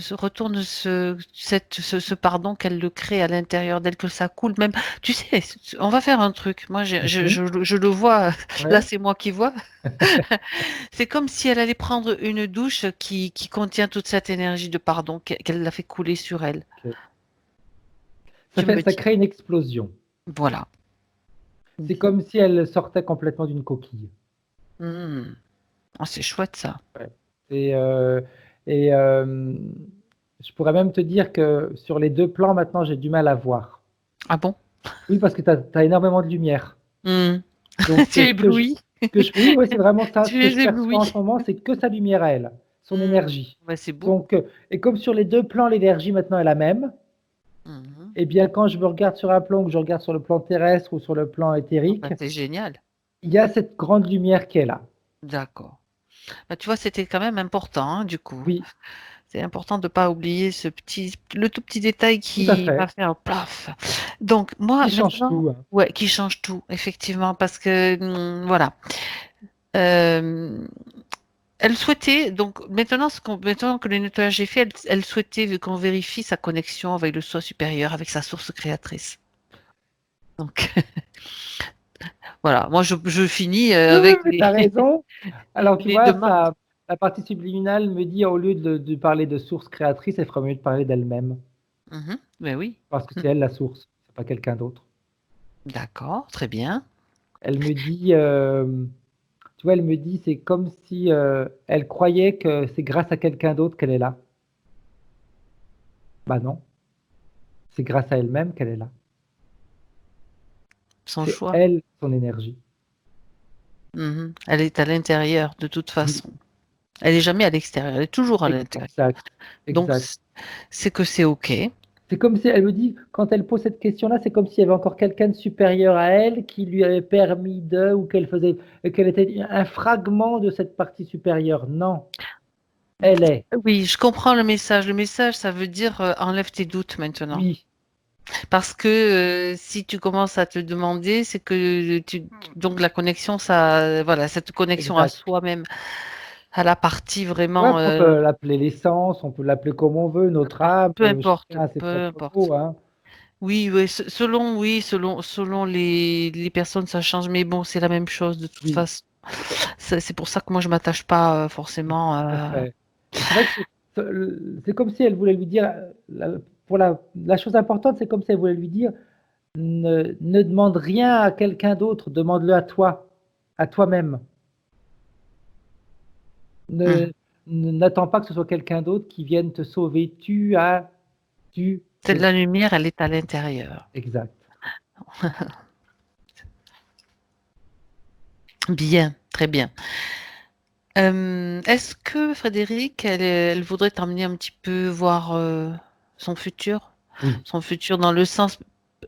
se retourne ce pardon, qu'elle le crée à l'intérieur d'elle, que ça coule même. Tu sais, on va faire un truc. Moi
Mhm.
je le vois, là
Ouais.
c'est moi qui vois. C'est comme si elle allait prendre une douche qui contient toute cette énergie de pardon, qu'elle l'a fait couler sur elle.
Ok.
Tu me
Ça
dis,
crée une explosion.
voilà.
C'est
Mhm.
comme si elle sortait complètement d'une coquille.
Mhm. Oh, c'est chouette ça.
Ouais. Et, euh, et je pourrais même te dire que sur les deux plans, maintenant, j'ai du mal à voir.
Ah bon?
Oui, parce que tu as énormément de lumière.
Mhm.
Donc,
Tu es ébloui.
oui, oui, c'est vraiment ça. Ce
Tu
que
es
je perçois en ce
ébloui.
moment, c'est que sa lumière à elle, son
Mhm.
énergie.
Ouais, c'est beau.
Donc, et comme sur les deux plans, l'énergie maintenant est la même,
Mhm.
eh bien, quand je me regarde sur un plan, ou que je regarde sur le plan terrestre ou sur le plan
Ah
éthérique,
bah, c'est génial.
il y a cette grande lumière qui est là.
D'accord. Bah, tu vois, c'était quand même important, hein, du coup.
Oui,
C'est important de ne pas oublier le tout petit détail
tout à
qui va
fait.
faire plaf. Donc, moi,
Qui change
maintenant,
tout, hein.
ouais, qui change tout, effectivement, parce que, voilà. Euh, Elle souhaitait, donc, maintenant que le nettoyage est fait, elle souhaitait qu'on vérifie sa connexion avec le soi supérieur, avec sa source créatrice. Donc, voilà. Moi, je finis
Oui, oui,
avec
oui, tu as raison. Alors, tu
les
vois,
demandes.
ça, la partie subliminale me dit, au lieu de parler de source créatrice, elle ferait mieux de parler d'elle-même.
Mhm. Ben oui.
Parce que c'est elle la source, c'est pas quelqu'un d'autre.
D'accord, très bien.
Elle me dit, tu vois, elle me dit, c'est comme si elle croyait que c'est grâce à quelqu'un d'autre qu'elle est là. Bah non, c'est grâce à elle-même qu'elle est là.
Son
C'est
choix.
elle, son énergie.
Mhm. Elle est à l'intérieur, de toute
Oui,
façon. Elle est jamais à l'extérieur, elle est toujours à l'intérieur.
exact,
Donc,
exact.
c'est que c'est OK.
C'est comme si, elle me dit, quand elle pose cette question-là, c'est comme s'il y avait encore quelqu'un de supérieur à elle qui lui avait permis de, ou qu'elle était un fragment de cette partie supérieure. Non, elle est.
Oui, je comprends le message. Le message, ça veut dire enlève tes doutes maintenant.
Oui,
Parce que si tu commences à te demander, c'est que donc la connexion, ça, voilà, cette connexion à
exact.
soi-même, à la partie
Ouais,
vraiment,
on peut l'appeler l'essence, on peut l'appeler comme on veut, notre âme,
peu importe,
chacun a ses
peu
propres
importe.
mots, hein.
Oui, selon les personnes, ça change, mais bon, c'est la même chose de toute
Oui,
façon. C'est pour ça que moi, je m'attache pas forcément
tout à
à...
fait. Et c'est vrai que c'est comme si elle voulait lui dire, pour la chose importante, c'est comme si elle voulait lui dire, ne demande rien à quelqu'un d'autre, demande-le à toi, à toi-même. Ne,
Mhm.
n'attends pas que ce soit quelqu'un d'autre qui vienne te sauver.
C'est de
C'est
la lumière, elle est à l'intérieur.
exact.
Bien, très bien. Est-ce que Frédéric, elle voudrait t'emmener un petit peu voir son futur?
Oui.
Son futur dans le sens...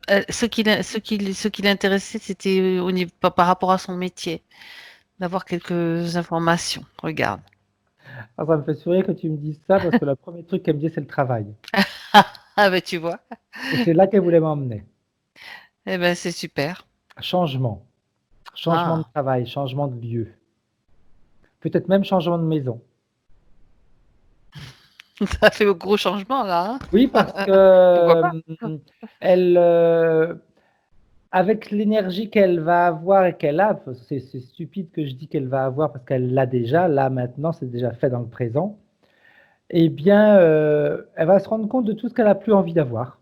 ce qui l'intéressait, c'était par rapport à son métier, d'avoir quelques informations. Regarde.
Ah, ça me fait sourire que tu me dises ça parce que le premier truc qu'elle me dit, c'est le travail.
Ah ben tu vois.
Et c'est là qu'elle voulait m'emmener.
Eh ben c'est super.
Changement. Changement de
Ah,
travail, changement de lieu. Peut-être même changement de maison.
ça fait un gros changement là,
Oui, parce que
hein. Pourquoi pas?
elle, avec l'énergie qu'elle va avoir et qu'elle a, c'est stupide que je dis qu'elle va avoir parce qu'elle l'a déjà, là maintenant, c'est déjà fait dans le présent. Eh bien, elle va se rendre compte de tout ce qu'elle a plus envie d'avoir.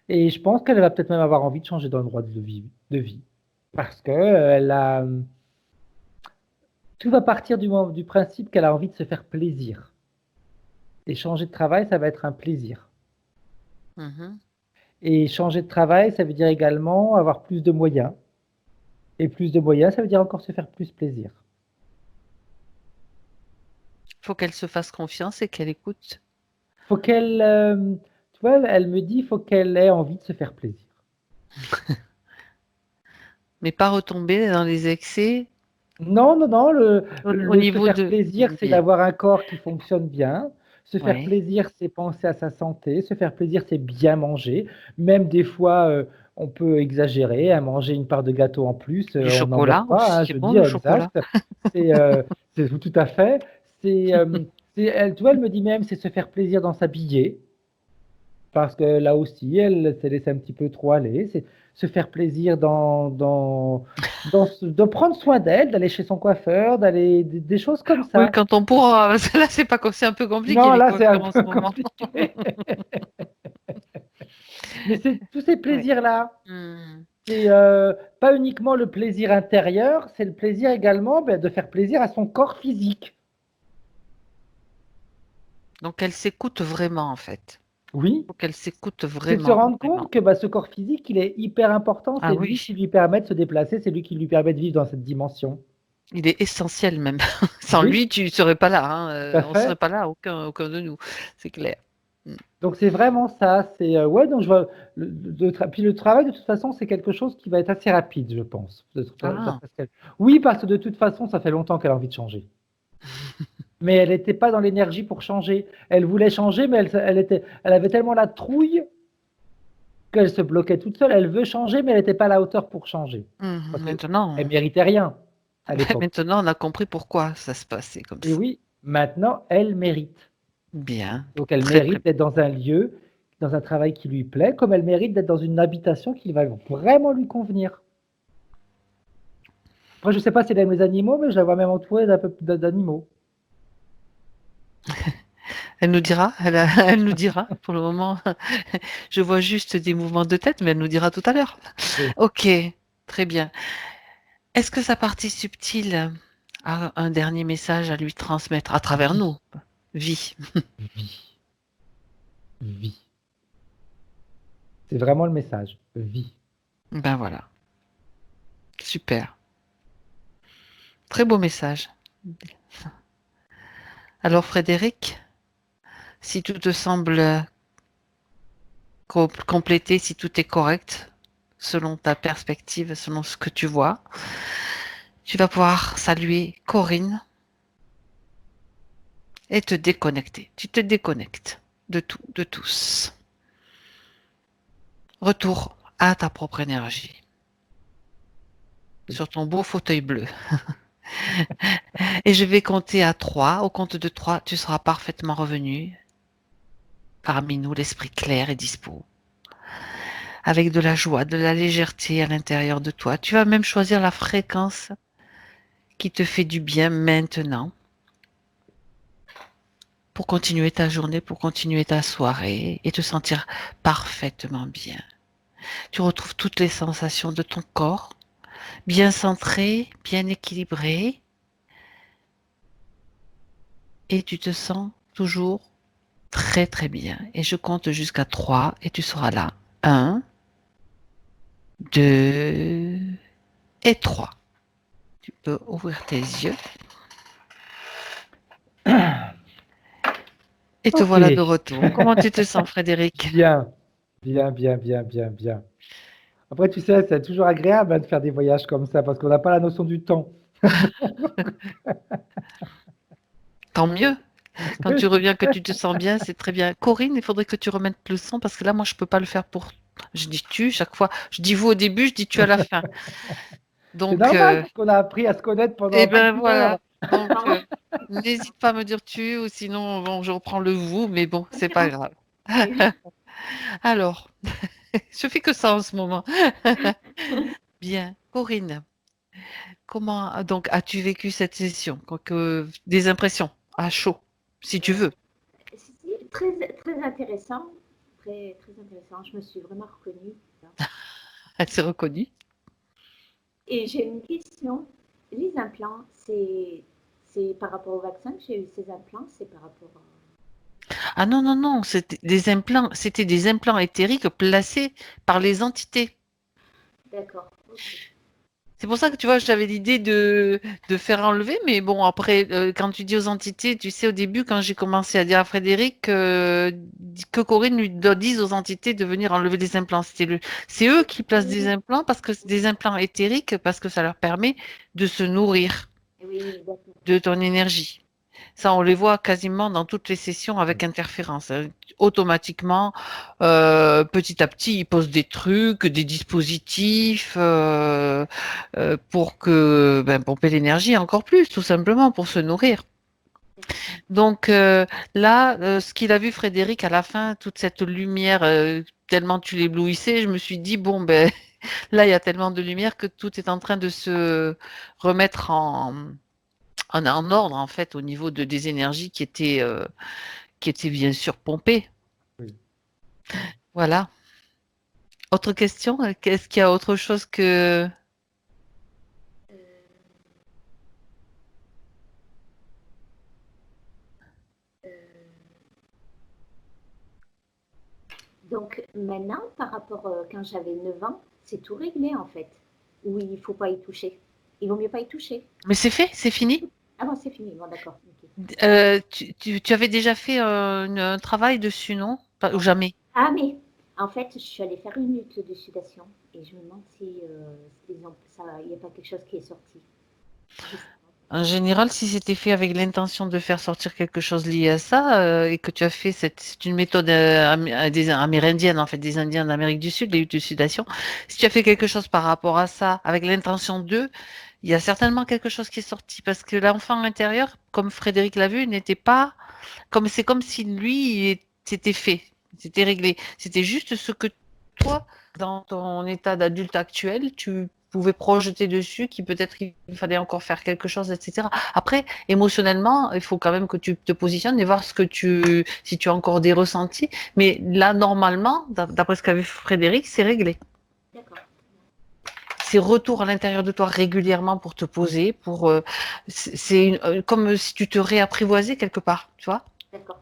Et je pense qu'elle va peut-être même avoir envie de changer d'endroit de vie. Parce que tout va partir du principe qu'elle a envie de se faire plaisir. Et changer de travail, ça va être un plaisir.
Mhm.
Et changer de travail, ça veut dire également avoir plus de moyens. Et plus de moyens, ça veut dire encore se faire plus plaisir.
Il faut qu'elle se fasse confiance et qu'elle écoute.
Faut qu'elle, tu vois, elle me dit, faut qu'elle ait envie de se faire plaisir.
Mais pas retomber dans les excès
Non, non, non,
au
le se
niveau
faire
de...
plaisir, c'est
Bien.
d'avoir un corps qui fonctionne bien. Se faire
Ouais.
plaisir, c'est penser à sa santé. Se faire plaisir, c'est bien manger. Même des fois, on peut exagérer, à manger une part de gâteau en plus,
Du
on n'en meurt
chocolat
pas,
aussi,
hein,
c'est
je veux
bon le
dire,
chocolat.
exact. C'est c'est tout à fait. Elle, tu vois, elle me dit même, c'est se faire plaisir dans s'habiller. Parce que là aussi, elle s'est laissée un petit peu trop aller. C'est se faire plaisir de prendre soin d'elle, d'aller chez son coiffeur, d'aller des choses comme
Oui,
ça.
quand on pourra. Parce que là, c'est pas comme c'est un peu compliqué
Non,
les
là, c'est un
coiffures en ce
peu
moment.
compliqué. Mais c'est tous ces
Ouais.
plaisirs-là.
Hmm.
C'est pas uniquement le plaisir intérieur, c'est le plaisir également de faire plaisir à son corps physique.
Donc elle s'écoute vraiment en fait.
Oui,
Faut qu'elle s'écoute
c'est de se
vraiment,
rendre
vraiment.
compte que bah, ce corps physique, il est hyper important.
Ah
C'est lui
oui,
qui lui permet de se déplacer, c'est lui qui lui permet de vivre dans cette dimension.
il est essentiel même. Sans
Oui,
lui, tu ne serais pas là. Hein.
tout à
On ne serait
fait.
pas là, aucun de nous. C'est clair. Hmm.
Donc c'est vraiment ça. C'est ouais. Donc je vois puis le travail de toute façon, c'est quelque chose qui va être assez rapide, je pense.
Ah,
Oui, parce que de toute façon, ça fait longtemps qu'elle a envie de changer. Mais elle n'était pas dans l'énergie pour changer. Elle voulait changer, mais elle avait tellement la trouille qu'elle se bloquait toute seule. Elle veut changer, mais elle n'était pas à la hauteur pour changer. Parce qu'elle
maintenant,
méritait rien à l'époque.
maintenant, on a compris pourquoi ça se passait comme
Et
ça.
oui, maintenant, elle mérite.
Bien,
Donc elle
très très
mérite
bien.
d'être dans un lieu, dans un travail qui lui plaît, comme elle mérite d'être dans une habitation qui va vraiment lui convenir. Après, je ne sais pas si elle aime les animaux, mais je la vois même entourée d'un peu d'animaux.
Elle nous dira, elle nous dira. Pour le moment, je vois juste des mouvements de tête, mais elle nous dira tout à l'heure.
Oui.
Ok, très bien. Est-ce que sa partie subtile a un dernier message à lui transmettre à travers
Vie,
nous? Vie.
vie, vie. C'est vraiment le message. Vie.
Ben voilà, super. Très beau message. Alors Frédéric, si tout te semble complété, si tout est correct, selon ta perspective, selon ce que tu vois, tu vas pouvoir saluer Corinne et te déconnecter. Tu te déconnectes de tout, de tous. Retour à ta propre énergie, sur ton beau fauteuil bleu. Et je vais compter à 3. Au compte de 3, tu seras parfaitement revenu parmi nous, l'esprit clair et dispo, avec de la joie, de la légèreté à l'intérieur de toi. Tu vas même choisir la fréquence qui te fait du bien maintenant pour continuer ta journée, pour continuer ta soirée et te sentir parfaitement bien. Tu retrouves toutes les sensations de ton corps, bien centré, bien équilibré, et tu te sens toujours très très bien. Et je compte jusqu'à 3 et tu seras là. Un, 2 et 3. Tu peux ouvrir tes yeux et te
Ok.
voilà de retour. Comment tu te sens, Frédéric?
Bien. Bien, bien, bien, bien, bien. Après, tu sais, c'est toujours agréable hein, de faire des voyages comme ça parce qu'on n'a pas la notion du temps.
Tant mieux. Quand tu reviens, que tu te sens bien, c'est très bien. Corinne, il faudrait que tu remettes le son parce que là, moi, je peux pas le faire pour. Je dis tu chaque fois. Je dis vous au début, je dis tu à la fin.
C'est
Donc,
normal parce qu'on a appris à se connaître
eh
pendant plus
ben
d'une heure.
voilà. Donc, n'hésite pas à me dire tu ou sinon, bon, je reprends le vous, mais bon, c'est pas grave. Alors, je fais que ça en ce moment. Bien. Corinne, comment donc as-tu vécu cette session? Des impressions à chaud, si tu veux.
Très, très intéressant. Très, très intéressant. Je me suis vraiment reconnue.
Elle s'est reconnue.
Et j'ai une question. Les implants, c'est par rapport au vaccin que j'ai eu ces implants, c'est par rapport à...
Ah non, non, non, c'était des implants éthériques placés par les entités.
D'accord, ok.
C'est pour ça que tu vois, j'avais l'idée de faire enlever, mais bon, après, quand tu dis aux entités, tu sais, au début, quand j'ai commencé à dire à Frédéric que Corinne dise aux entités de venir enlever les implants. C'est eux qui placent des
Oui,
implants parce que c'est des implants éthériques, parce que ça leur permet de se nourrir
oui, d'accord.
de ton énergie. Ça, on les voit quasiment dans toutes les sessions avec interférence, hein. Automatiquement, petit à petit, ils posent des trucs, des dispositifs pour que pomper l'énergie encore plus, tout simplement, pour se nourrir. Donc là, ce qu'il a vu Frédéric à la fin, toute cette lumière, tellement tu l'éblouissais, je me suis dit, bon, ben là, il y a tellement de lumière que tout est en train de se remettre en ordre, en fait, au niveau des énergies qui étaient bien sûr pompées.
Oui.
Voilà. Autre question? Qu'est-ce qu'il y a autre chose que...
Euh, euh, donc maintenant, par rapport quand j'avais 9 ans, c'est tout réglé en fait. Ou il faut pas y toucher. Il vaut mieux pas y toucher.
Mais c'est fait, c'est fini.
Ah bon, c'est fini. Bon, d'accord. Ok.
Tu avais déjà fait un travail dessus, non? Ou jamais?
Ah, mais en fait, je suis allée faire une lutte de sudation et je me demande si il n'y a pas quelque chose qui est sorti. Je sais
En général, si c'était fait avec l'intention de faire sortir quelque chose lié à ça, et que tu as fait c'est une méthode des amérindienne, en fait, des Indiens d'Amérique du Sud, les sudation. Si tu as fait quelque chose par rapport à ça, avec l'intention d'eux, il y a certainement quelque chose qui est sorti, parce que l'enfant intérieur, comme Frédéric l'a vu, n'était pas, c'est comme si lui, c'était fait, c'était réglé. C'était juste ce que toi, dans ton état d'adulte actuel, tu pouvais projeter dessus, qui peut-être il fallait encore faire quelque chose, etc. Après, émotionnellement, il faut quand même que tu te positionnes et voir si tu as encore des ressentis. Mais là, normalement, d'après ce qu'avait Frédéric, c'est réglé.
pas. D'accord.
C'est retour à l'intérieur de toi régulièrement pour te poser, comme si tu te réapprivoisais quelque part, tu vois.
D'accord.